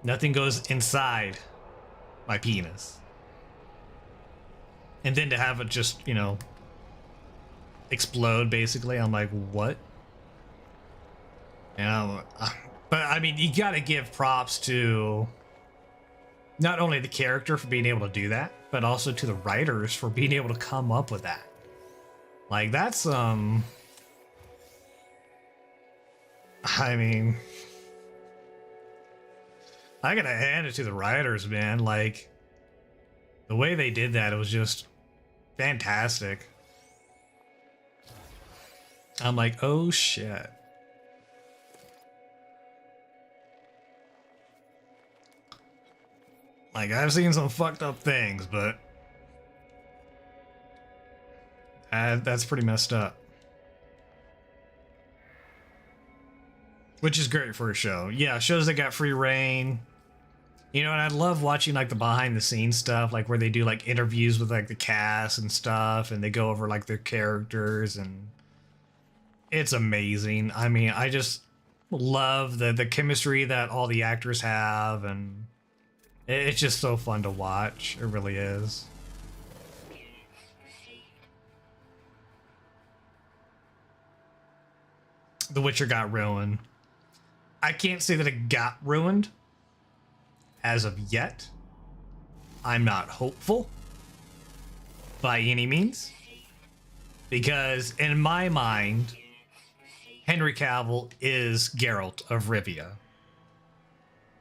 nothing goes inside my penis. And then to have it just, you know, explode, basically, I'm like, what? You know, but I mean, you gotta give props to not only the character for being able to do that, but also to the writers for being able to come up with that. Like, that's, I mean, I gotta hand it to the writers, man. Like, the way they did that, it was just fantastic. I'm like, oh shit. Like, I've seen some fucked up things, but that's pretty messed up. which is great for a show. Yeah, shows that got free reign. You know, and I love watching like the behind the scenes stuff, like where they do like interviews with like the cast and stuff, and they go over like their characters, and it's amazing. I mean, I just love the chemistry that all the actors have, and it's just so fun to watch. It really is. The Witcher got ruined. I can't say that it got ruined as of yet. I'm not hopeful by any means, because in my mind, Henry Cavill is Geralt of Rivia.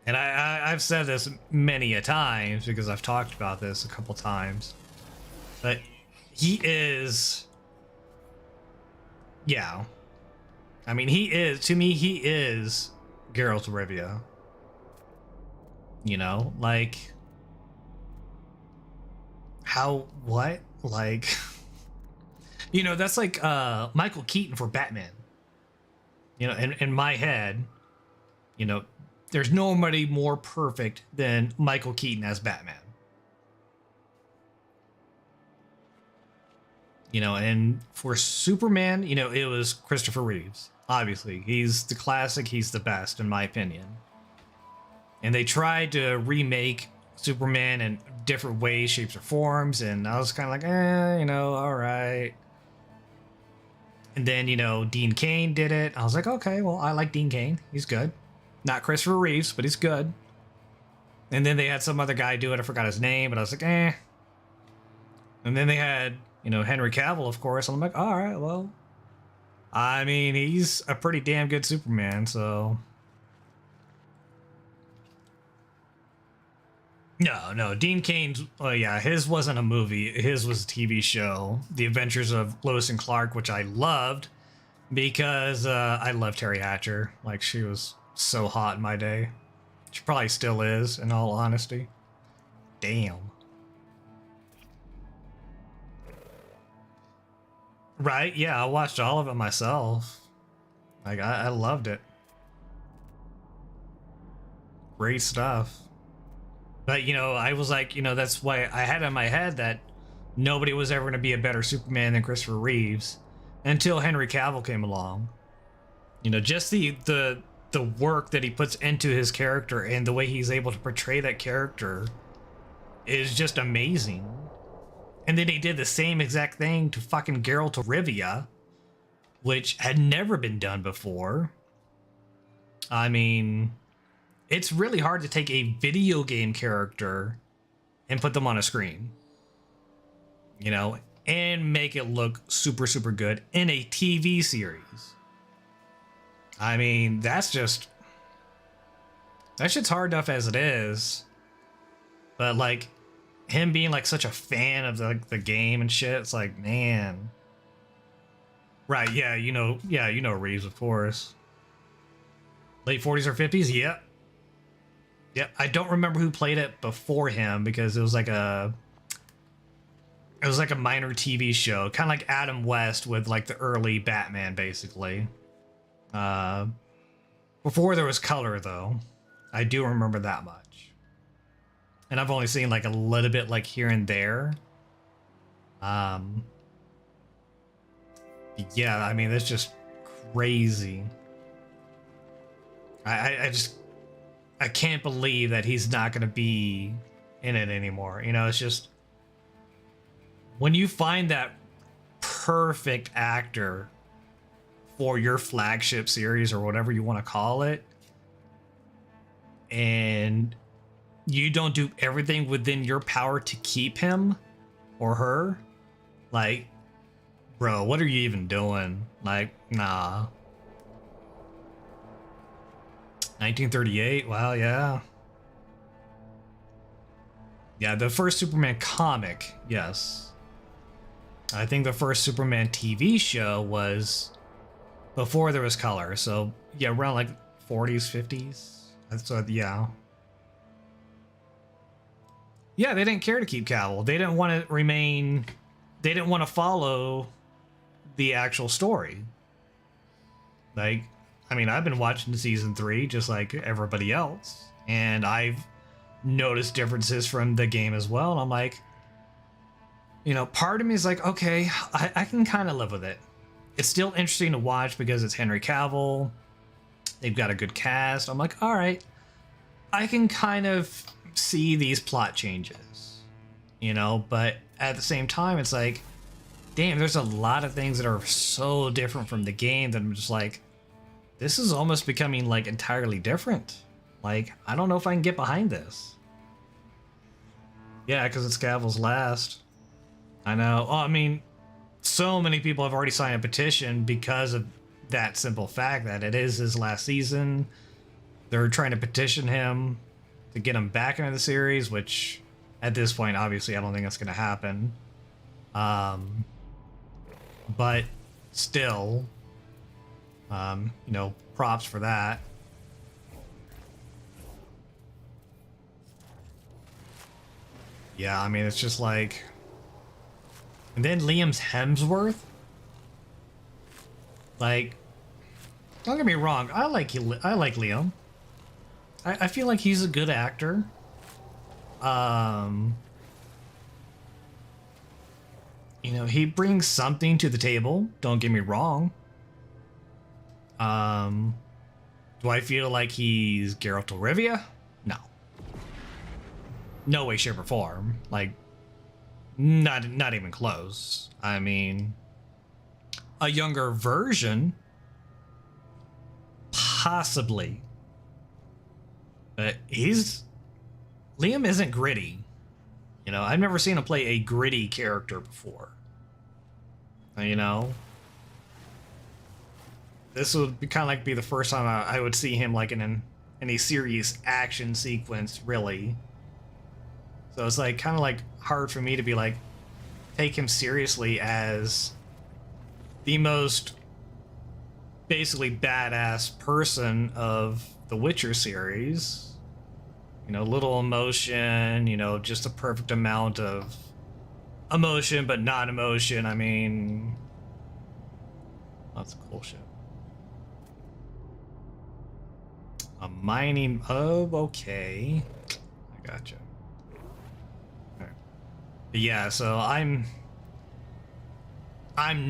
And I've said this many a times because I've talked about this a couple times. But he is... Yeah. I mean, he is... To me, he is Geralt of Rivia. You know? Like... How... What? Like... You know, that's like Michael Keaton for Batman. You know, in my head, you know, there's nobody more perfect than Michael Keaton as Batman. You know, and for Superman, you know, it was Christopher Reeves. Obviously, he's the classic, he's the best, in my opinion. And they tried to remake Superman in different ways, shapes, or forms, and I was kind of like, you know, all right. And then, you know, Dean Cain did it. I was like, okay, well, I like Dean Cain. He's good. Not Christopher Reeves, but he's good. And then they had some other guy do it. I forgot his name, but I was like, eh. And then they had, you know, Henry Cavill, of course. And I'm like, all right, well, I mean, he's a pretty damn good Superman, so. No, Dean Cain's, oh yeah, his wasn't a movie. His was a TV show, The Adventures of Lois and Clark, which I loved because I loved Terry Hatcher. Like, she was so hot in my day. She probably still is, in all honesty. Damn. Right? Yeah, I watched all of it myself. Like, I loved it. Great stuff. But, you know, I was like, you know, that's why I had in my head that nobody was ever going to be a better Superman than Christopher Reeves until Henry Cavill came along. You know, just the work that he puts into his character and the way he's able to portray that character is just amazing. And then he did the same exact thing to fucking Geralt of Rivia, which had never been done before. I mean... It's really hard to take a video game character and put them on a screen, you know, and make it look super, super good in a TV series. I mean, that shit's hard enough as it is. But like him being like such a fan of the game and shit, it's like, man. Right, yeah, you know Reeves, of course. Late 40s or 50s, yep. Yeah, I don't remember who played it before him because it was like a minor TV show, kind of like Adam West with like the early Batman, basically. Before there was color, though, I do remember that much, and I've only seen like a little bit, like here and there. Yeah, I mean, that's just crazy. I can't believe that he's not going to be in it anymore. You know, it's just... When you find that perfect actor for your flagship series or whatever you want to call it, and you don't do everything within your power to keep him or her, like, bro, what are you even doing? Like, nah. 1938, wow, yeah. Yeah, the first Superman comic, yes. I think the first Superman TV show was before there was color, so yeah, around like 40s, 50s. So yeah. Yeah, they didn't care to keep Cavill. They didn't want to remain... They didn't want to follow the actual story. Like... I mean, I've been watching season 3 just like everybody else, and I've noticed differences from the game as well. And I'm like, you know, part of me is like, okay, I can kind of live with it. It's still interesting to watch because it's Henry Cavill. They've got a good cast. I'm like, all right, I can kind of see these plot changes, you know, but at the same time, it's like, damn, there's a lot of things that are so different from the game that I'm just like, this is almost becoming like entirely different. Like, I don't know if I can get behind this. Yeah, because it's Cavill's last. I know. Oh, I mean, so many people have already signed a petition because of that simple fact that it is his last season. They're trying to petition him to get him back into the series, which at this point, obviously, I don't think that's going to happen. But still, you know, props for that. Yeah, I mean, it's just like... And then Liam's Hemsworth? Like, don't get me wrong, I like Liam. I feel like he's a good actor. You know, he brings something to the table, don't get me wrong. Do I feel like he's Geralt of Rivia? No. No way, shape, or form. Like, not even close. I mean, a younger version, possibly. But Liam isn't gritty. You know, I've never seen him play a gritty character before. You know, this would be kind of like be the first time I would see him like in a serious action sequence, really. So it's like kind of like hard for me to be like take him seriously as the most basically badass person of the Witcher series. You know, little emotion, you know, just a perfect amount of emotion, but not emotion. I mean, that's cool shit. A mining. Oh, okay. I gotcha. Right. Yeah, so I'm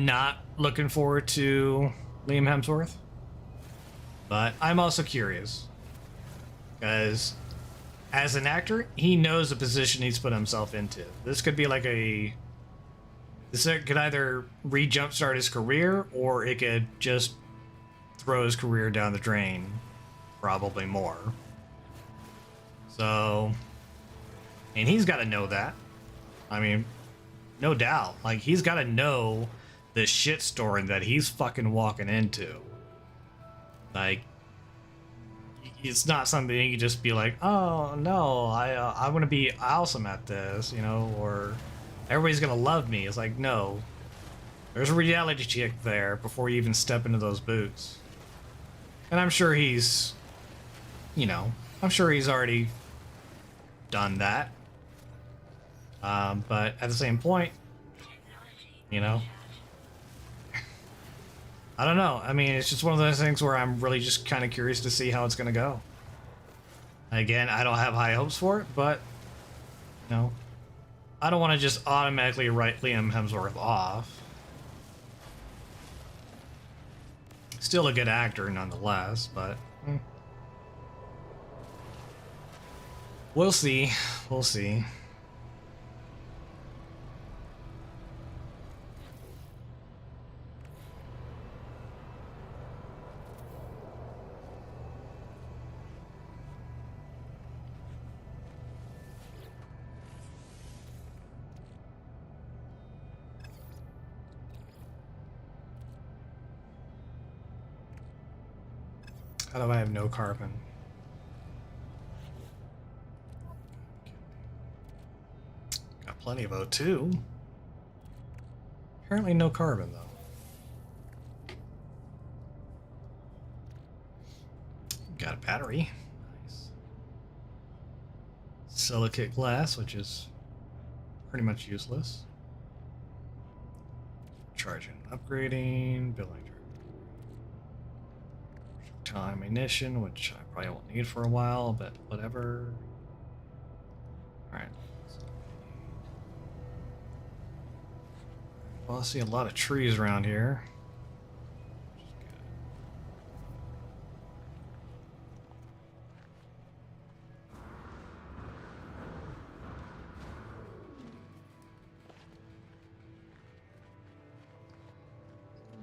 not looking forward to Liam Hemsworth, but I'm also curious because as an actor, he knows the position he's put himself into. This could be like this could either re-jumpstart his career, or it could just throw his career down the drain. Probably more. So, and he's got to know that. I mean, no doubt. Like, he's got to know the shitstorm that he's fucking walking into. Like, it's not something you can just be like, oh no, I want to be awesome at this, you know, or everybody's gonna love me. It's like, no, there's a reality check there before you even step into those boots. And I'm sure he's, you know, I'm sure he's already done that. But at the same point, you know, I don't know. I mean, it's just one of those things where I'm really just kind of curious to see how it's going to go. Again, I don't have high hopes for it, but, you know, I don't want to just automatically write Liam Hemsworth off. Still a good actor nonetheless, but we'll see. We'll see. How do I have no carbon? Got plenty of O2. Apparently no carbon, though. Got a battery. Nice. Silicate glass, which is pretty much useless. Charging, upgrading, building. projectile ammunition, which I probably won't need for a while, but whatever. Alright. Well, I see a lot of trees around here. Which is good.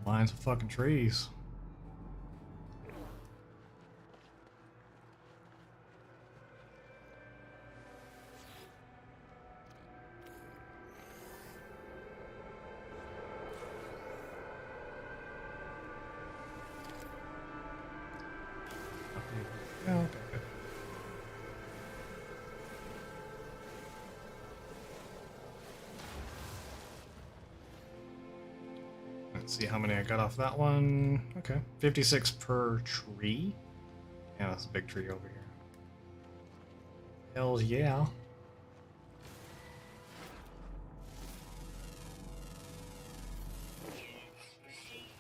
Lines of fucking trees. Yeah, okay, good. Let's see how many I got off that one. Okay, 56 per tree. Yeah, that's a big tree over here. Hells yeah. Units received.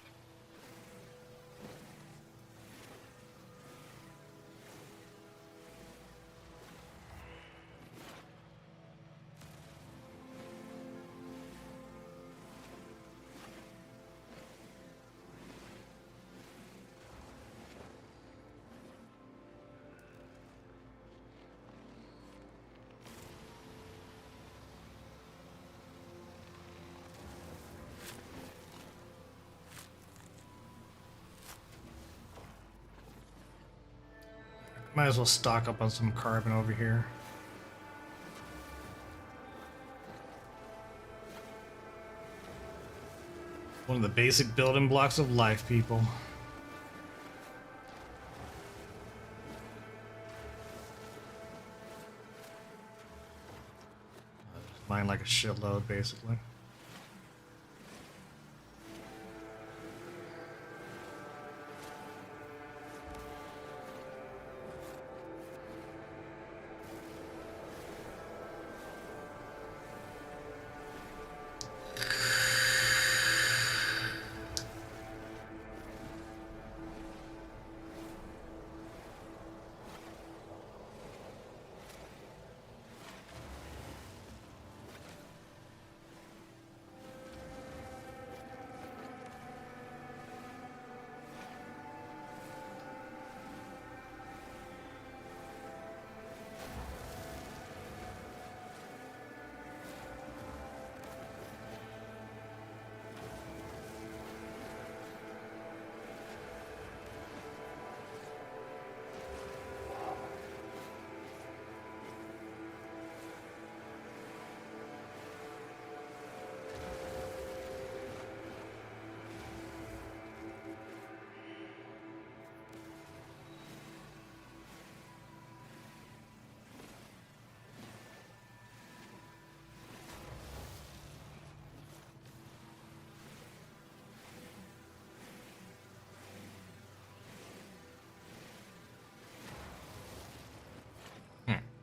Might as well stock up on some carbon over here. One of the basic building blocks of life, people. Mine like a shitload, basically.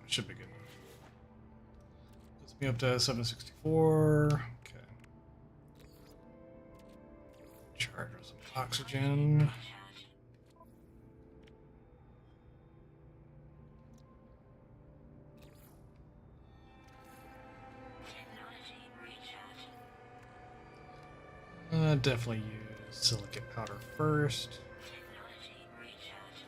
Should be good. Puts me up to 764. Okay. Charge with some oxygen. Recharge. Technology recharge. Definitely use silicate powder first. Technology recharge.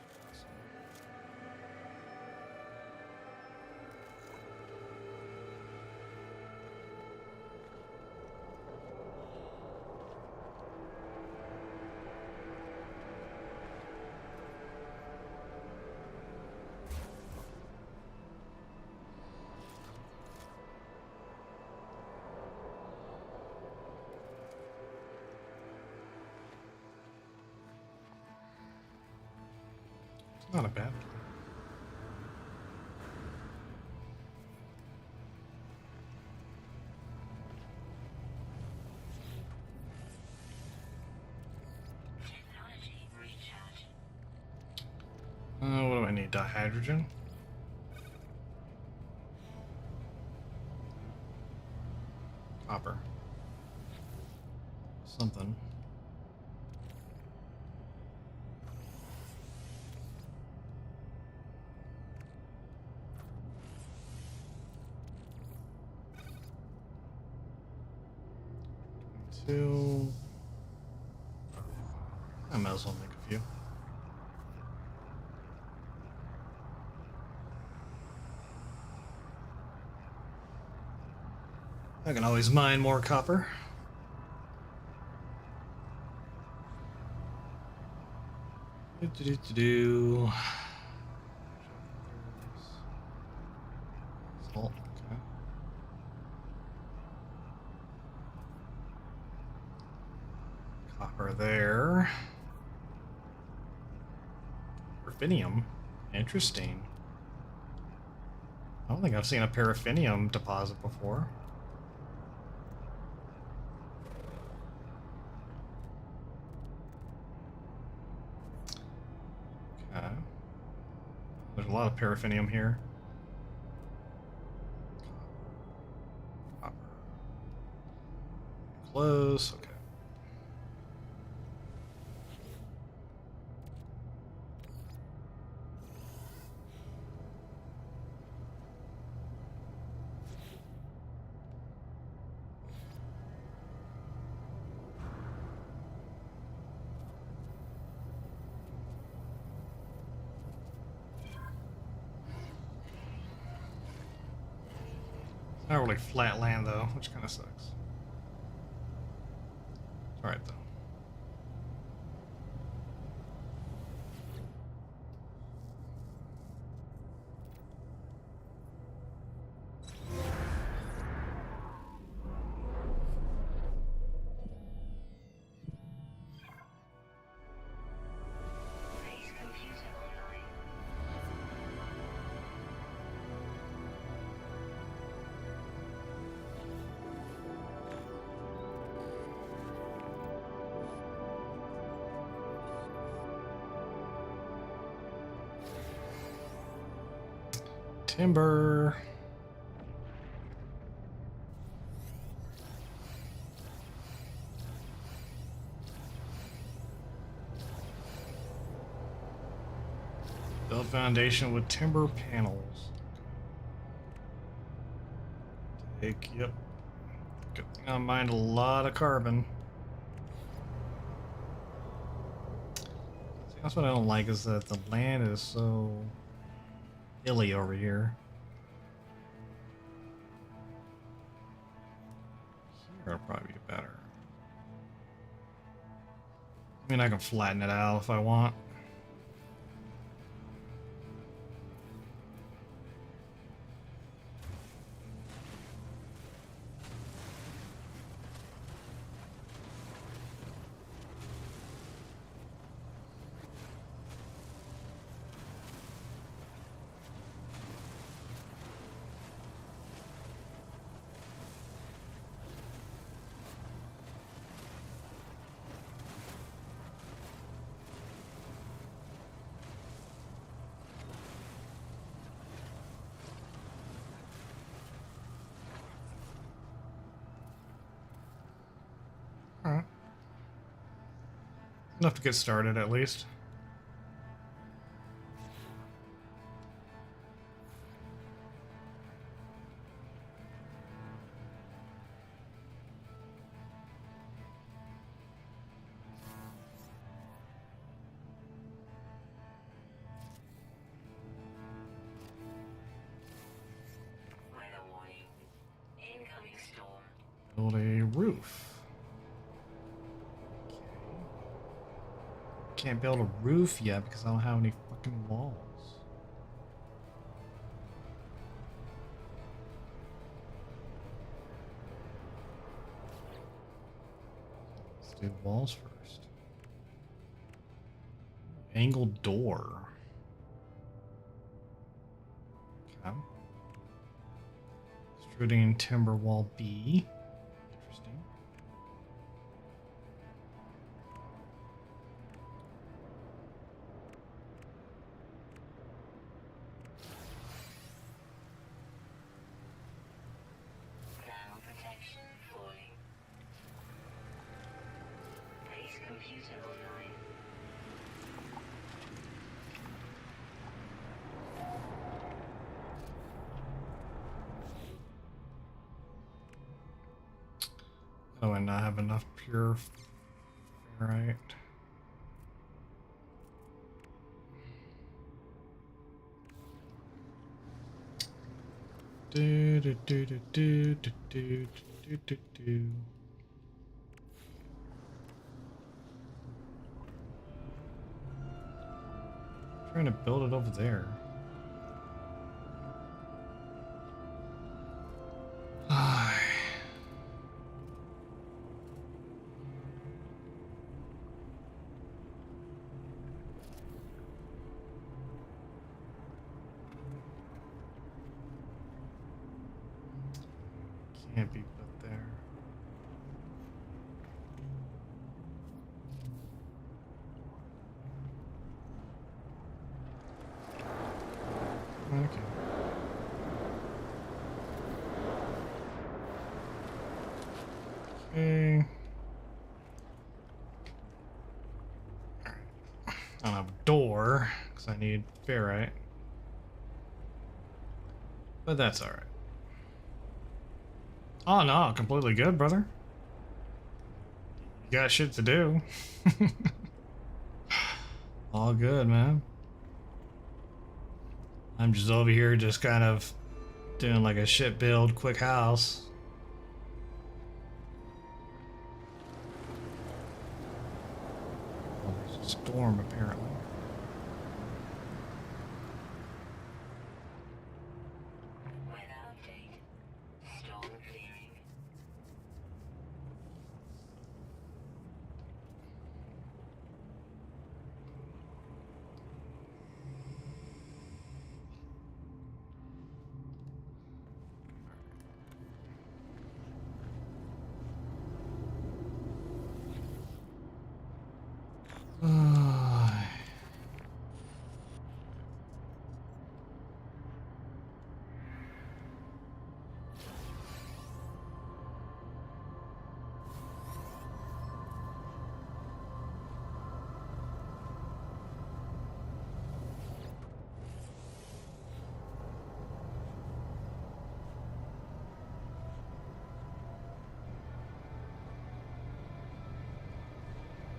It's not a bad one. Technology recharge. What do I need? Dihydrogen? Copper. Something. 2. I might as well make a few. I can always mine more copper. Do. Salt, okay. Copper there. Paraffinium. Interesting. I don't think I've seen a paraffinium deposit before. Okay. There's a lot of paraffinium here. Copper. Close. Okay. It's not really flat land though, which kind of sucks. It's alright though. Base computer online. Timber. Build foundation with timber panels. Yep. Good thing I mined a lot of carbon. See, that's what I don't like is that the land is so hilly over here. Here'll probably be better. I mean, I can flatten it out if I want. Alright. Enough to get started at least. Weather warning. Incoming storm. Build a roof. Can't build a roof yet because I don't have any fucking walls. Let's do walls first. Angled door. Okay. Extruding timber wall B. Interesting. Ground protection falling. Base computer online. Oh, and I have enough pure ferrite. Do do do do do do do do do do. Trying to build it over there. Can't be put there. Okay. Okay. I don't have a door because I need ferrite. But that's alright. Oh no, completely good, brother. You got shit to do. All good, man. I'm just over here just kind of doing like a shit build, quick house. Oh, there's a storm apparently. Weather update. Storm clearing.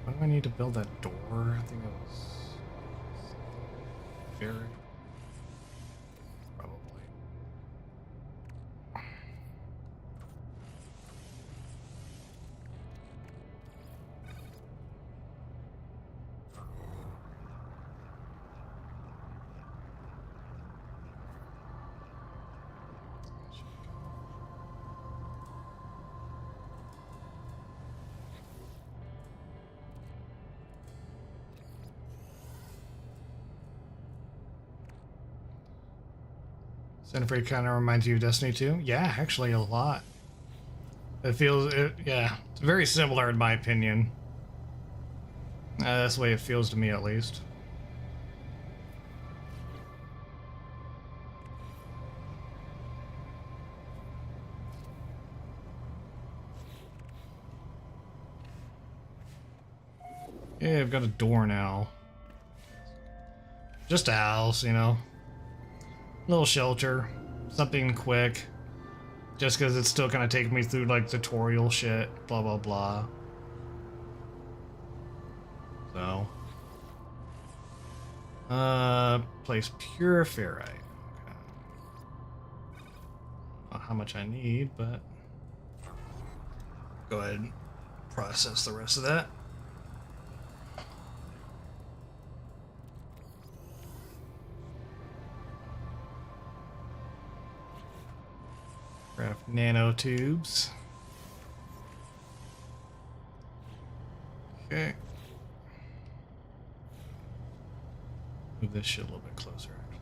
Why do I need to build that door? I think it was very probably. Cinefree kind of reminds you of Destiny 2? Yeah, actually a lot. Yeah, it's very similar in my opinion. That's the way it feels to me at least. Yeah, I've got a door now. Just a house, you know. Little shelter. Something quick. Just because it's still kind of taking me through like tutorial shit. Blah, blah, blah. So. Place pure ferrite. Okay. Not how much I need, but go ahead and process the rest of that. Craft nanotubes. Okay. Move this shit a little bit closer, actually.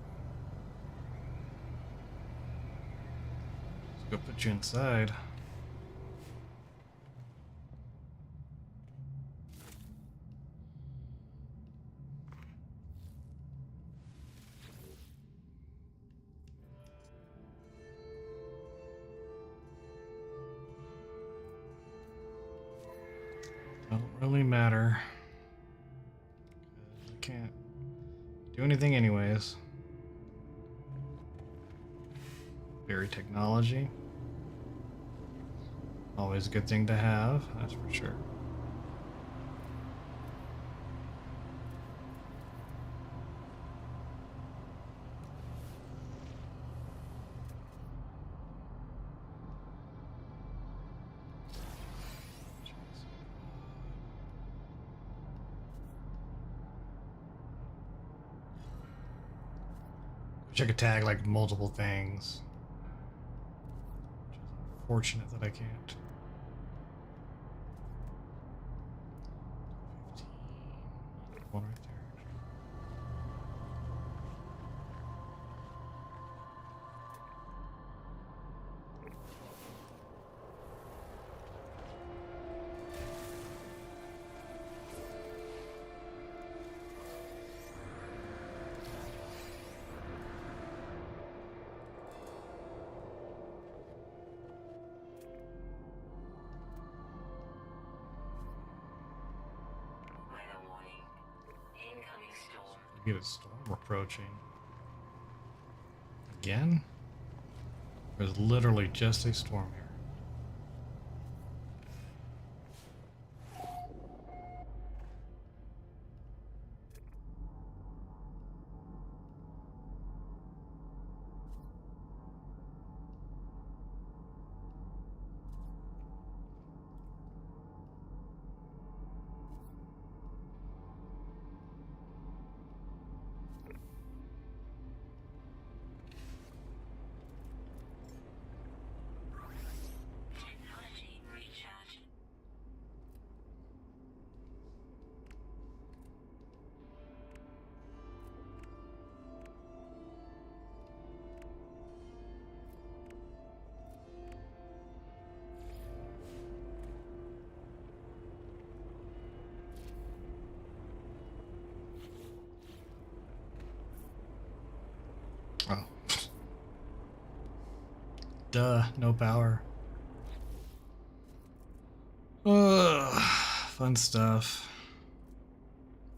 Let's go put you inside. Don't really matter. 'Cause I can't do anything anyways. Berry technology. Always a good thing to have, that's for sure. Wish I could tag like multiple things. Fortunate that I can't. 15. One right there. Weather warning. Incoming storm. We get a storm approaching. Again? There's literally just a storm here. Technology recharge. Oh. Duh, no power. Ugh, fun stuff.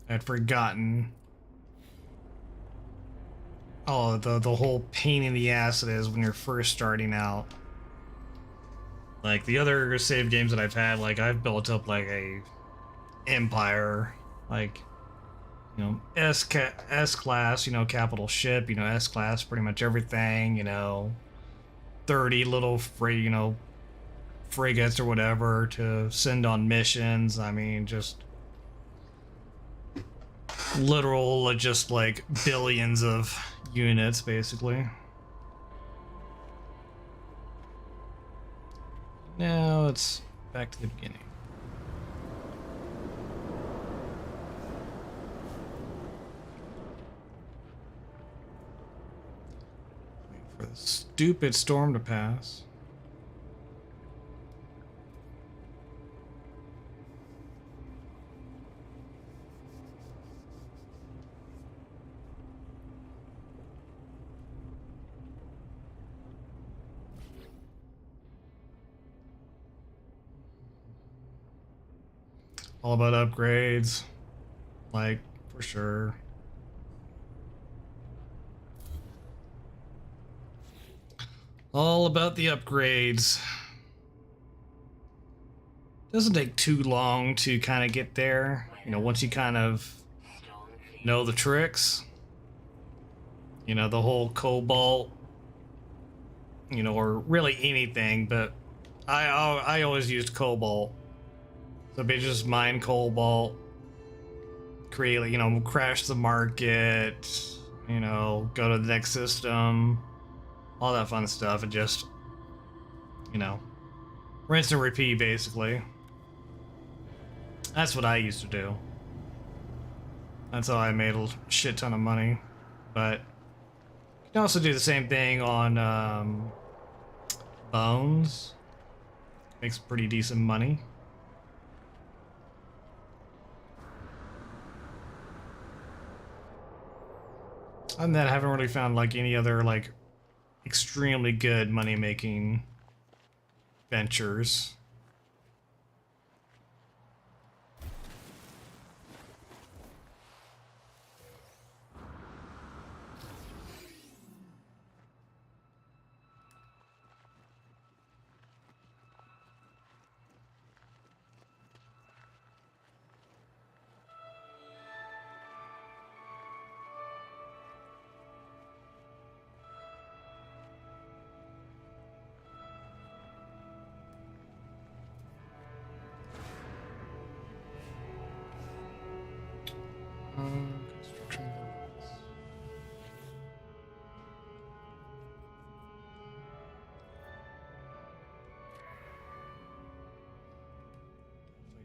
I'd forgotten. Oh, the whole pain in the ass it is when you're first starting out. Like the other save games that I've had, like I've built up like a empire, like S class, capital ship, S class, pretty much everything, 30 little frigates or whatever to send on missions. I mean, just literal, just like billions of units, basically. Now it's back to the beginning. Wait for the stupid storm to pass. All about upgrades, like, for sure. All about the upgrades. Doesn't take too long to kind of get there, once you kind of know the tricks. The whole cobalt, or really anything, but I always used cobalt. So they just mine cobalt, create, crash the market, go to the next system, all that fun stuff, and just, rinse and repeat, basically. That's what I used to do. That's how I made a shit ton of money. But you can also do the same thing on Bones. Makes pretty decent money. Other than that, I haven't really found like any other like extremely good money making ventures.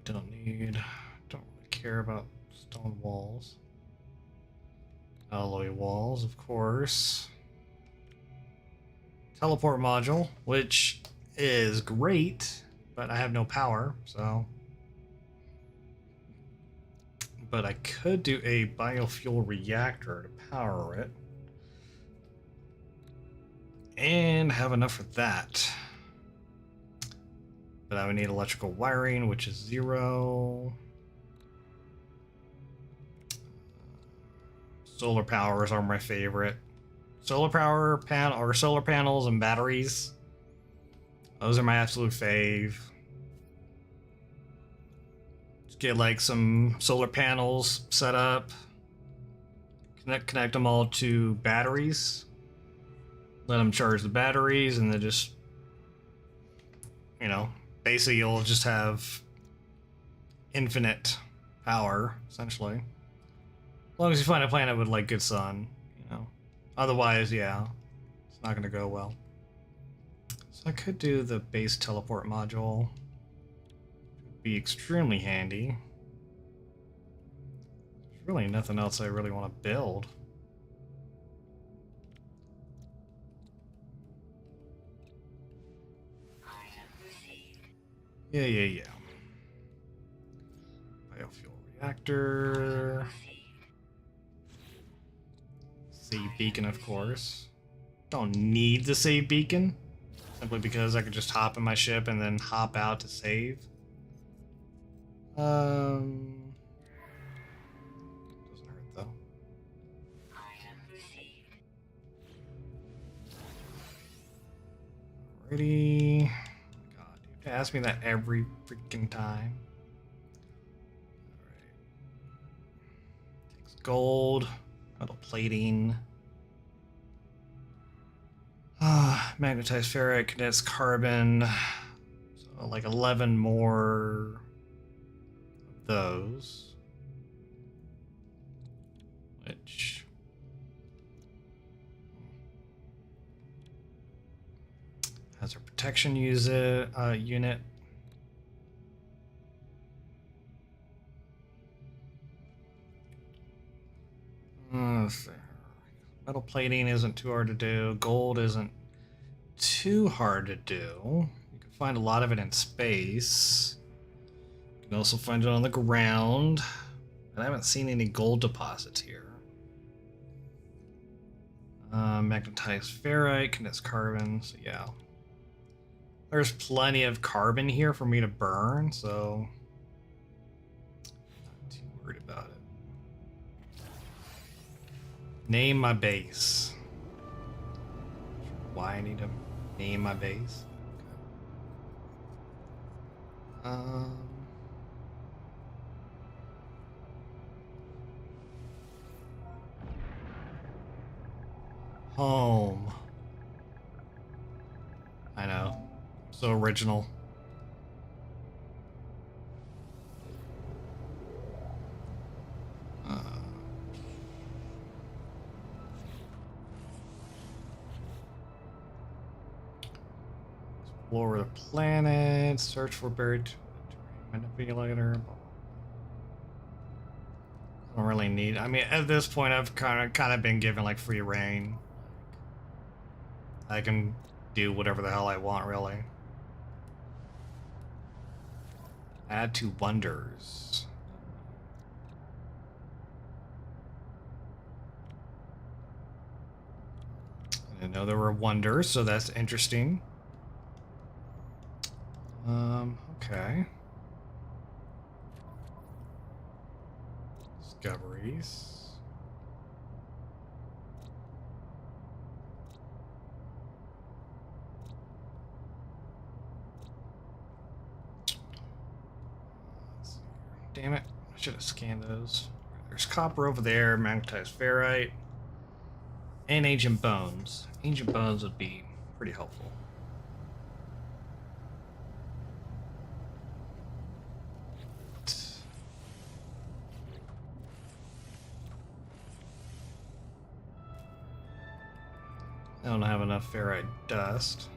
Don't really care about stone walls. Alloy walls, of course. Teleport module, which is great, but I have no power, so. But I could do a biofuel reactor to power it. And have enough for that. But I would need electrical wiring, which is 0. Solar powers are my favorite. Solar power or solar panels and batteries. Those are my absolute fave. Just get like some solar panels set up. Connect them all to batteries. Let them charge the batteries, and then just, you know, basically you'll just have infinite power, essentially. As long as you find a planet with like good sun, you know. Otherwise, yeah, it's not gonna go well. So I could do the base teleport module. Would be extremely handy. There's really nothing else I really want to build. Yeah. Biofuel reactor. Save beacon, of course. Don't need the save beacon. Simply because I could just hop in my ship and then hop out to save. Doesn't hurt though. Alrighty. God, you have to ask me that every freaking time. Alright. Takes gold, metal plating. Magnetized ferrite, condensed carbon. So like 11 more of those. Which has our protection unit. Metal plating isn't too hard to do. Gold isn't too hard to do. You can find a lot of it in space. You can also find it on the ground. And I haven't seen any gold deposits here. Magnetized ferrite, condensed carbon, so yeah. There's plenty of carbon here for me to burn, so not too worried about it. Name my base. Why I need to name my base? Home. I know. So original. Explore the planet. Search for buried manipulator. I don't really need. I mean, at this point, I've kind of been given like free reign. I can do whatever the hell I want, really. Add to wonders. I didn't know there were wonders, so that's interesting. Okay. Discoveries. Damn it. I should have scanned those. There's copper over there, magnetized ferrite, and ancient bones. Ancient bones would be pretty helpful. I don't have enough ferrite dust.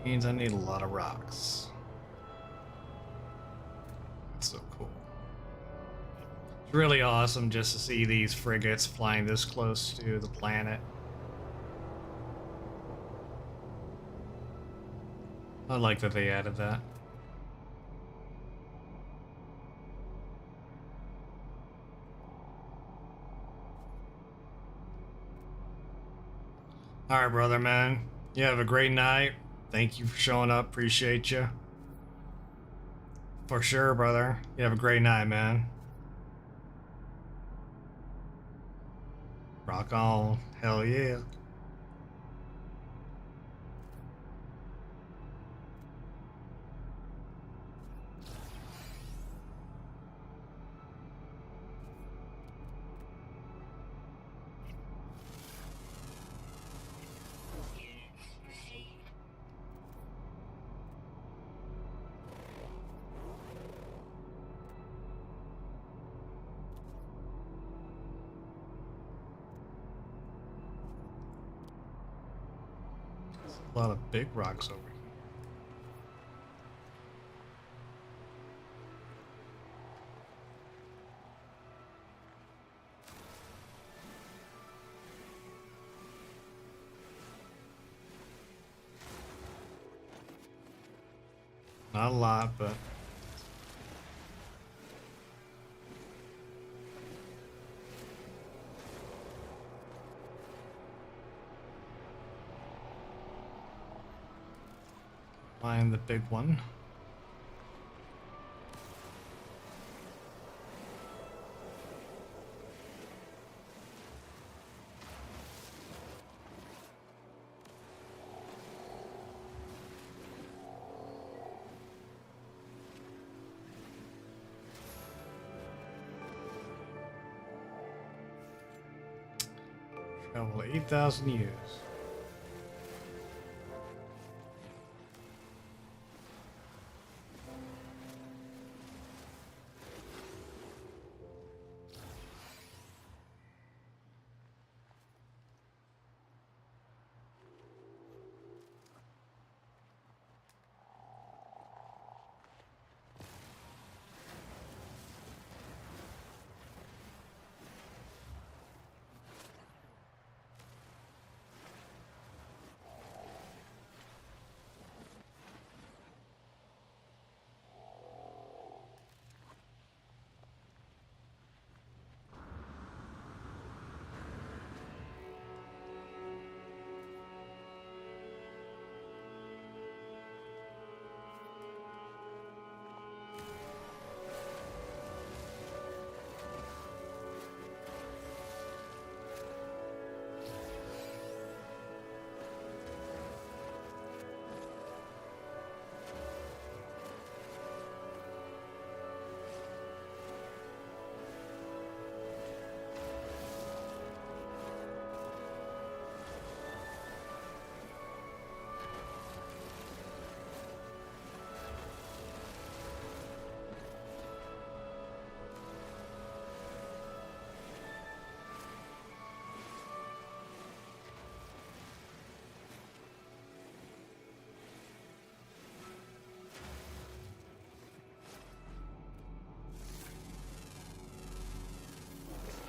Means I need a lot of rocks. That's so cool. It's really awesome just to see these frigates flying this close to the planet. I like that they added that. Alright, brother, man. You have a great night. Thank you for showing up. Appreciate you. For sure, brother. You have a great night, man. Rock on. Hell yeah. Units received. A lot of big rocks over here. Not a lot, but find the big one. Travel 8,000 years.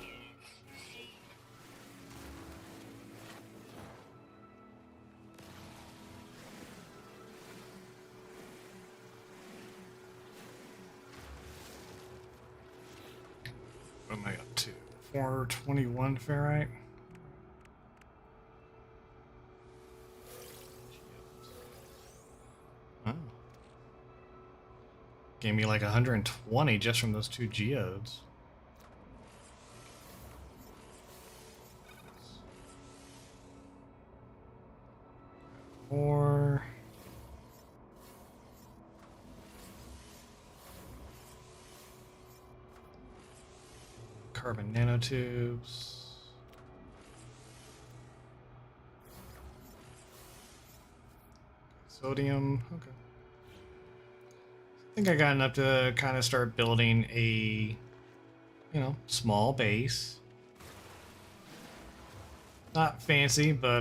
Units received. What am I up to? 421 ferrite. Oh. Gave me like 120 just from those two geodes. Or carbon nanotubes. Sodium. Okay. I think I got enough to kind of start building a, small base. Not fancy, but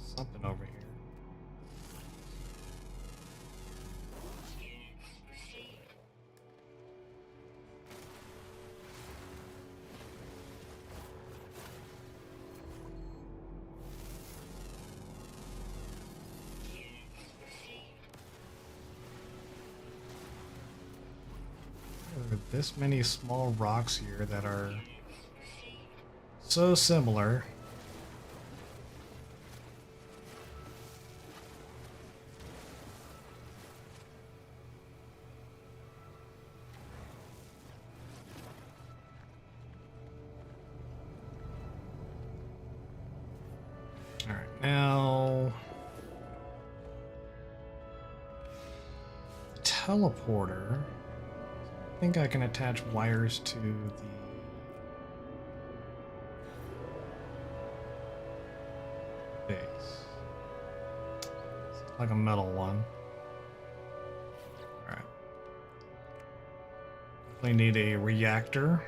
something over here. this many small rocks here that are so similar. All right, now teleporter. I think I can attach wires to the base. It's like a metal one. Alright. We need a reactor.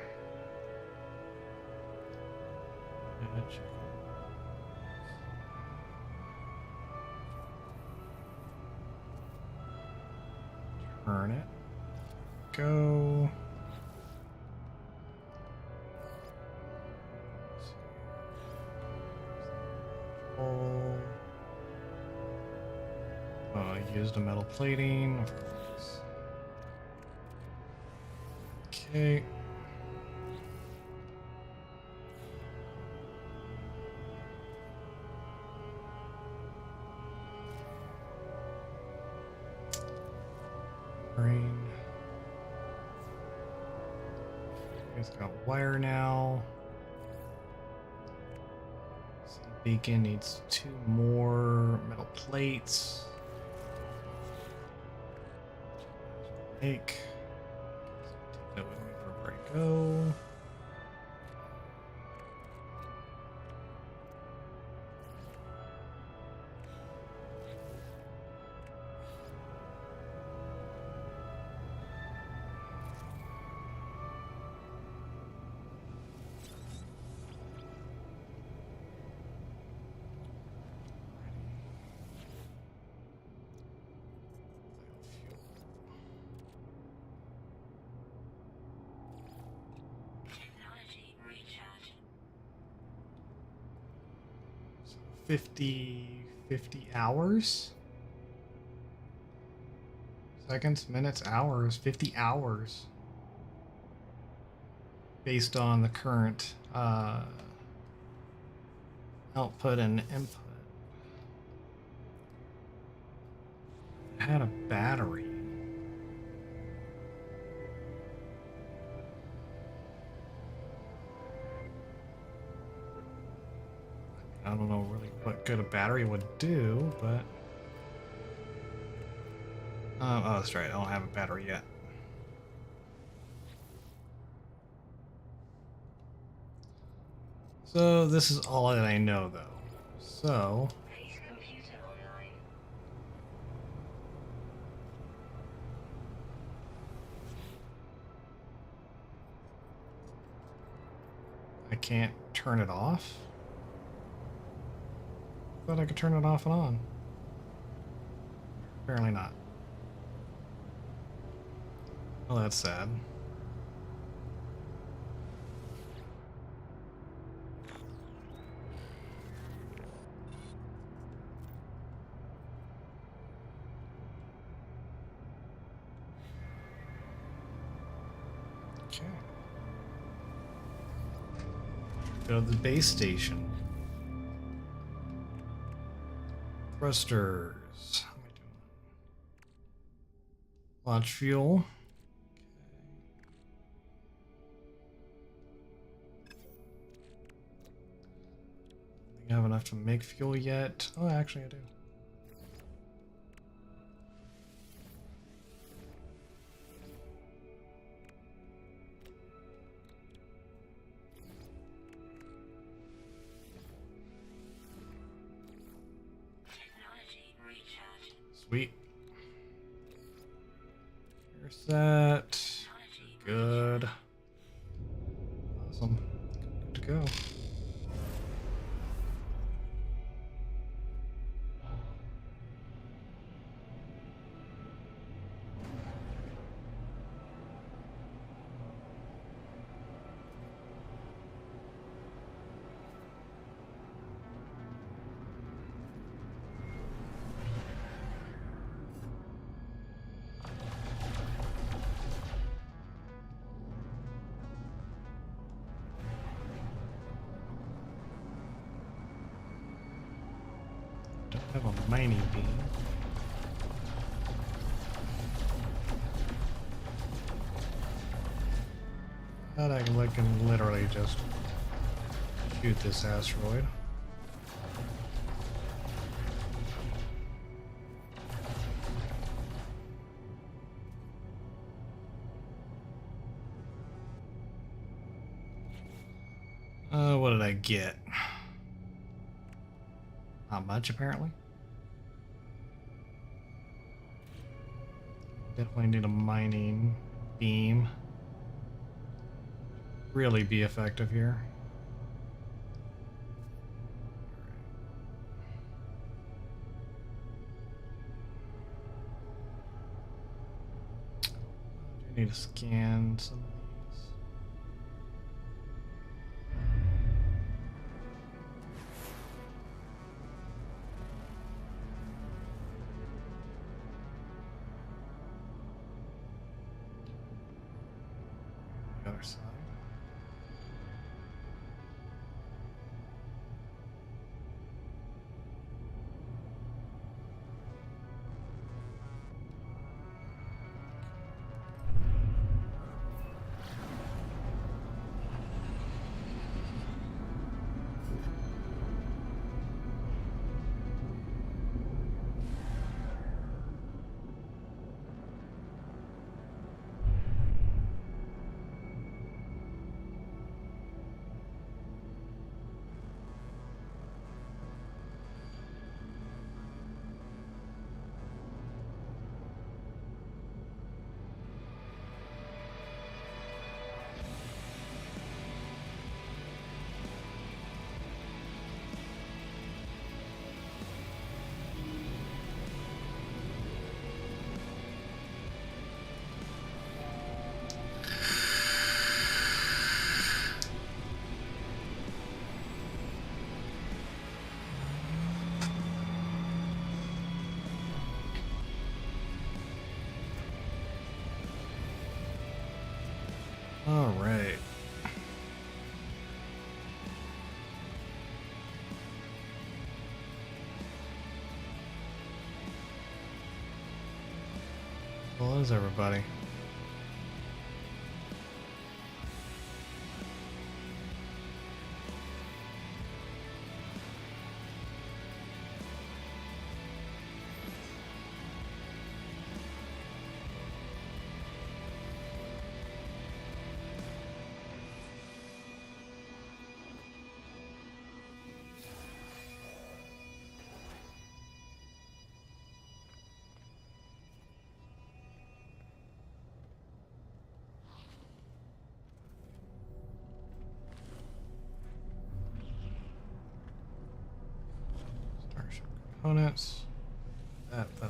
Turn it. Go. Used a metal plating, of course. Okay. Brain. It's got wire now. See, beacon needs 2 more metal plates. Make. Take that with me wherever I go. Technology recharge. 50 hours? Seconds, minutes, hours, 50 hours. Based on the current output and input. It had a battery. I don't know really what good a battery would do, but... oh, that's right. I don't have a battery yet. So this is all that I know, though. So... Base computer online. I can't turn it off? I thought I could turn it off and on. Apparently not. Well, that's sad. Okay. Go to the base station. Thrusters. How am I doing? Launch fuel. I think I have enough to make fuel yet. Oh, actually I do. Technology recharge. Sweet. Here's that. Technology Good. Awesome. Good to go. I have a mining beam. But I can literally just shoot this asteroid. What did I get? Not much, apparently. Definitely need a mining beam. Really be effective here. I do need to scan some of these. The other side. All right. Well, is everybody? Starship components. That though.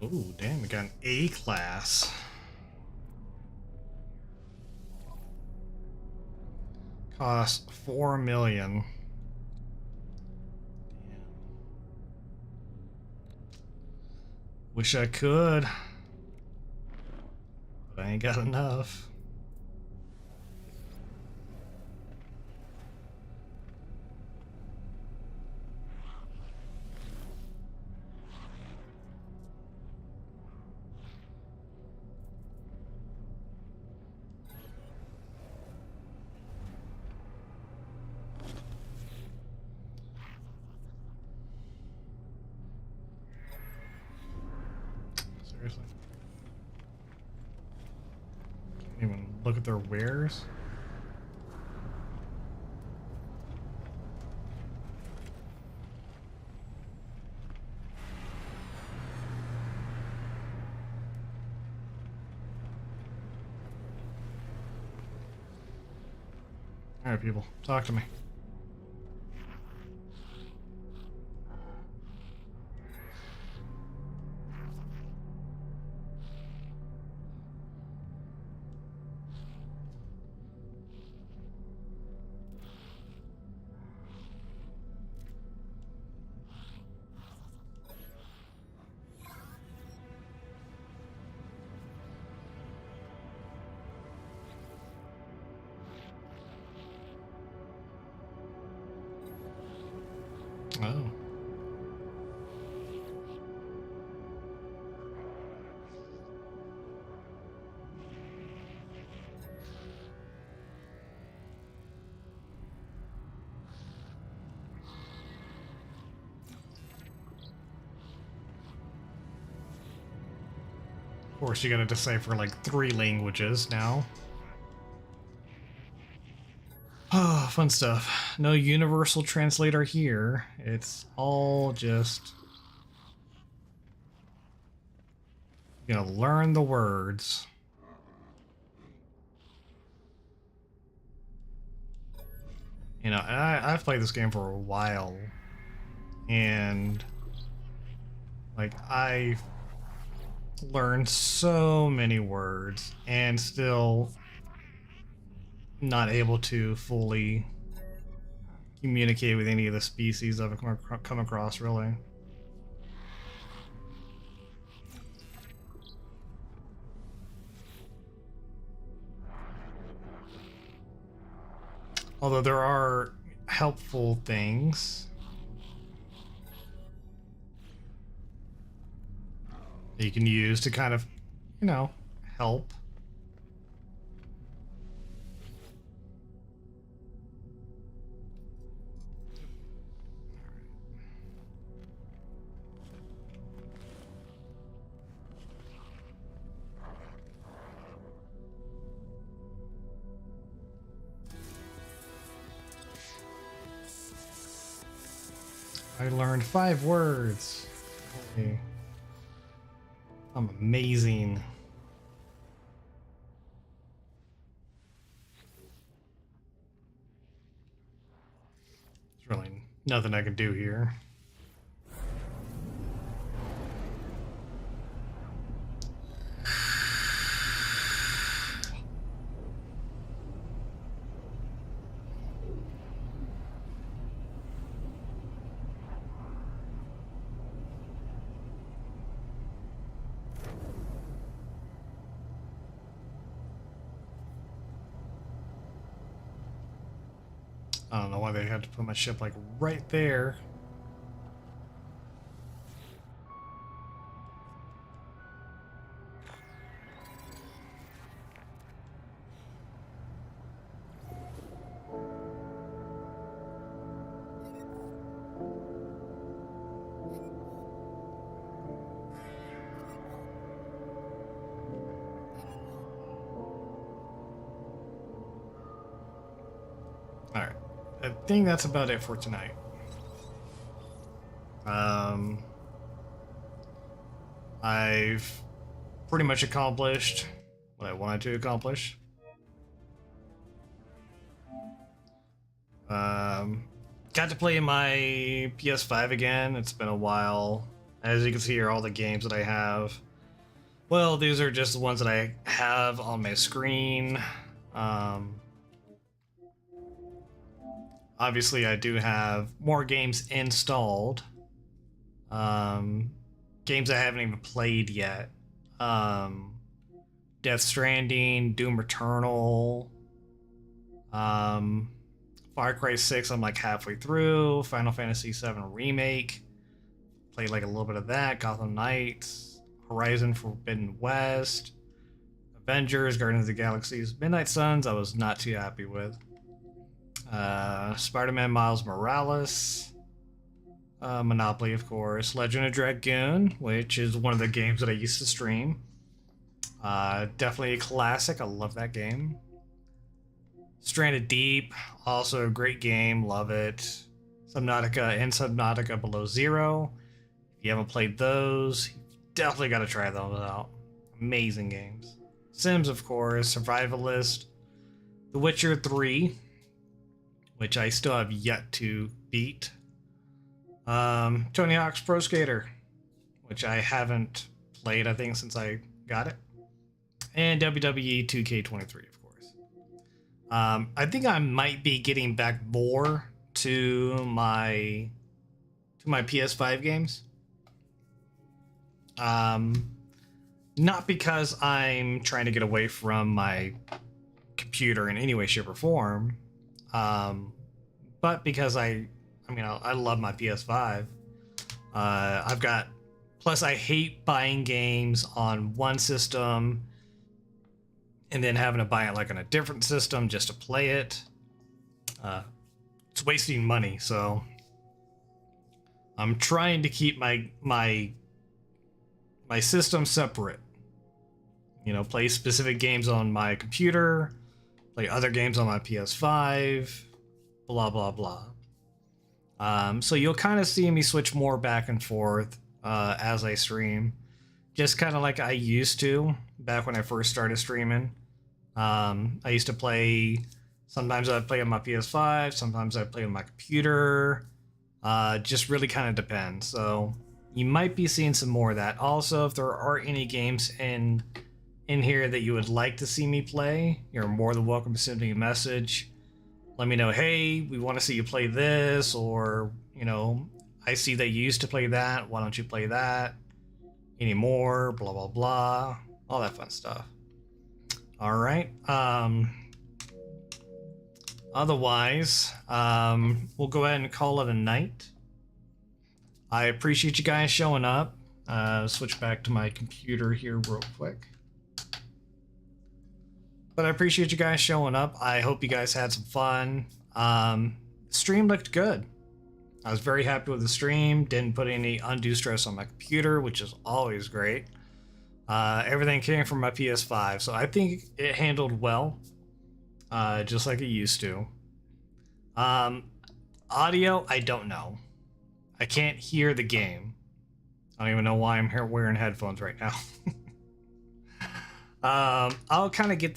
Ooh, damn, we got an A class. Cost 4 million. Damn. Wish I could, but I ain't got enough. Seriously. Can't look at their wares. All right, people, talk to me. Oh. Of course, you gotta decipher like 3 languages now. Oh, fun stuff. No universal translator here. It's all just... You gotta learn the words. You know, and I've played this game for a while. And... like, I've learned so many words and still not able to fully communicate with any of the species I've come across, really. Although there are helpful things that you can use to kind of, you know, help. I learned 5 words. Okay. I'm amazing. There's really nothing I can do here. I don't know why they had to put my ship like right there. All right. I think that's about it for tonight. I've pretty much accomplished what I wanted to accomplish. Got to play my PS5 again. It's been a while. As you can see here, all the games that I have. Well, these are just the ones that I have on my screen. Obviously, I do have more games installed. Games I haven't even played yet. Death Stranding, Doom Eternal, Far Cry 6, I'm like halfway through. Final Fantasy 7 Remake. Played like a little bit of that. Gotham Knights. Horizon Forbidden West. Avengers, Guardians of the Galaxy's Midnight Suns, I was not too happy with. Spider-Man Miles Morales. Monopoly, of course. Legend of Dragoon, which is one of the games that I used to stream. Definitely a classic. I love that game. Stranded Deep, also a great game. Love it. Subnautica and Subnautica Below Zero. If you haven't played those, you definitely got to try those out. Amazing games. Sims, of course. Survivalist. The Witcher 3, which I still have yet to beat. Tony Hawk's Pro Skater, which I haven't played, I think, since I got it. And WWE 2K23, of course. I think I might be getting back more to my PS5 games. Not because I'm trying to get away from my computer in any way, shape, or form, but because I love my PS5. I've got, plus I hate buying games on one system and then having to buy it like on a different system just to play it. It's wasting money, so I'm trying to keep my system separate. You know, play specific games on my computer, play other games on my PS5, blah blah blah. So you'll kind of see me switch more back and forth as I stream, just kind of like I used to back when I first started streaming. I used to play. Sometimes I'd play on my PS5. Sometimes I'd play on my computer. Just really kind of depends. So you might be seeing some more of that. Also, if there are any games in here that you would like to see me play, you're more than welcome to send me a message. Let me know, hey, we want to see you play this, or, you know, I see that you used to play that. Why don't you play that anymore? Blah, blah, blah. All that fun stuff. All right. Otherwise, we'll go ahead and call it a night. I appreciate you guys showing up. Switch back to my computer here real quick. But I appreciate you guys showing up. I hope you guys had some fun. Stream looked good. I was very happy with the stream. Didn't put any undue stress on my computer, which is always great. Everything came from my PS5, so I think it handled well, just like it used to. Audio, I don't know. I can't hear the game. I don't even know why I'm here wearing headphones right now. I'll kind of get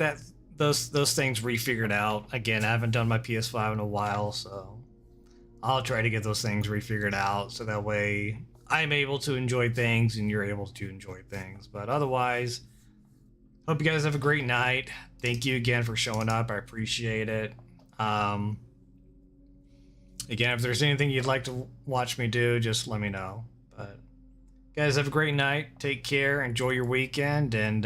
those things refigured out. Again, I haven't done my PS5 in a while, so I'll try to get those things refigured out so that way I'm able to enjoy things and you're able to enjoy things. But otherwise, hope you guys have a great night. Thank you again for showing up. I appreciate it. Again, if there's anything you'd like to watch me do, just let me know. But guys, have a great night. Take care. Enjoy your weekend, and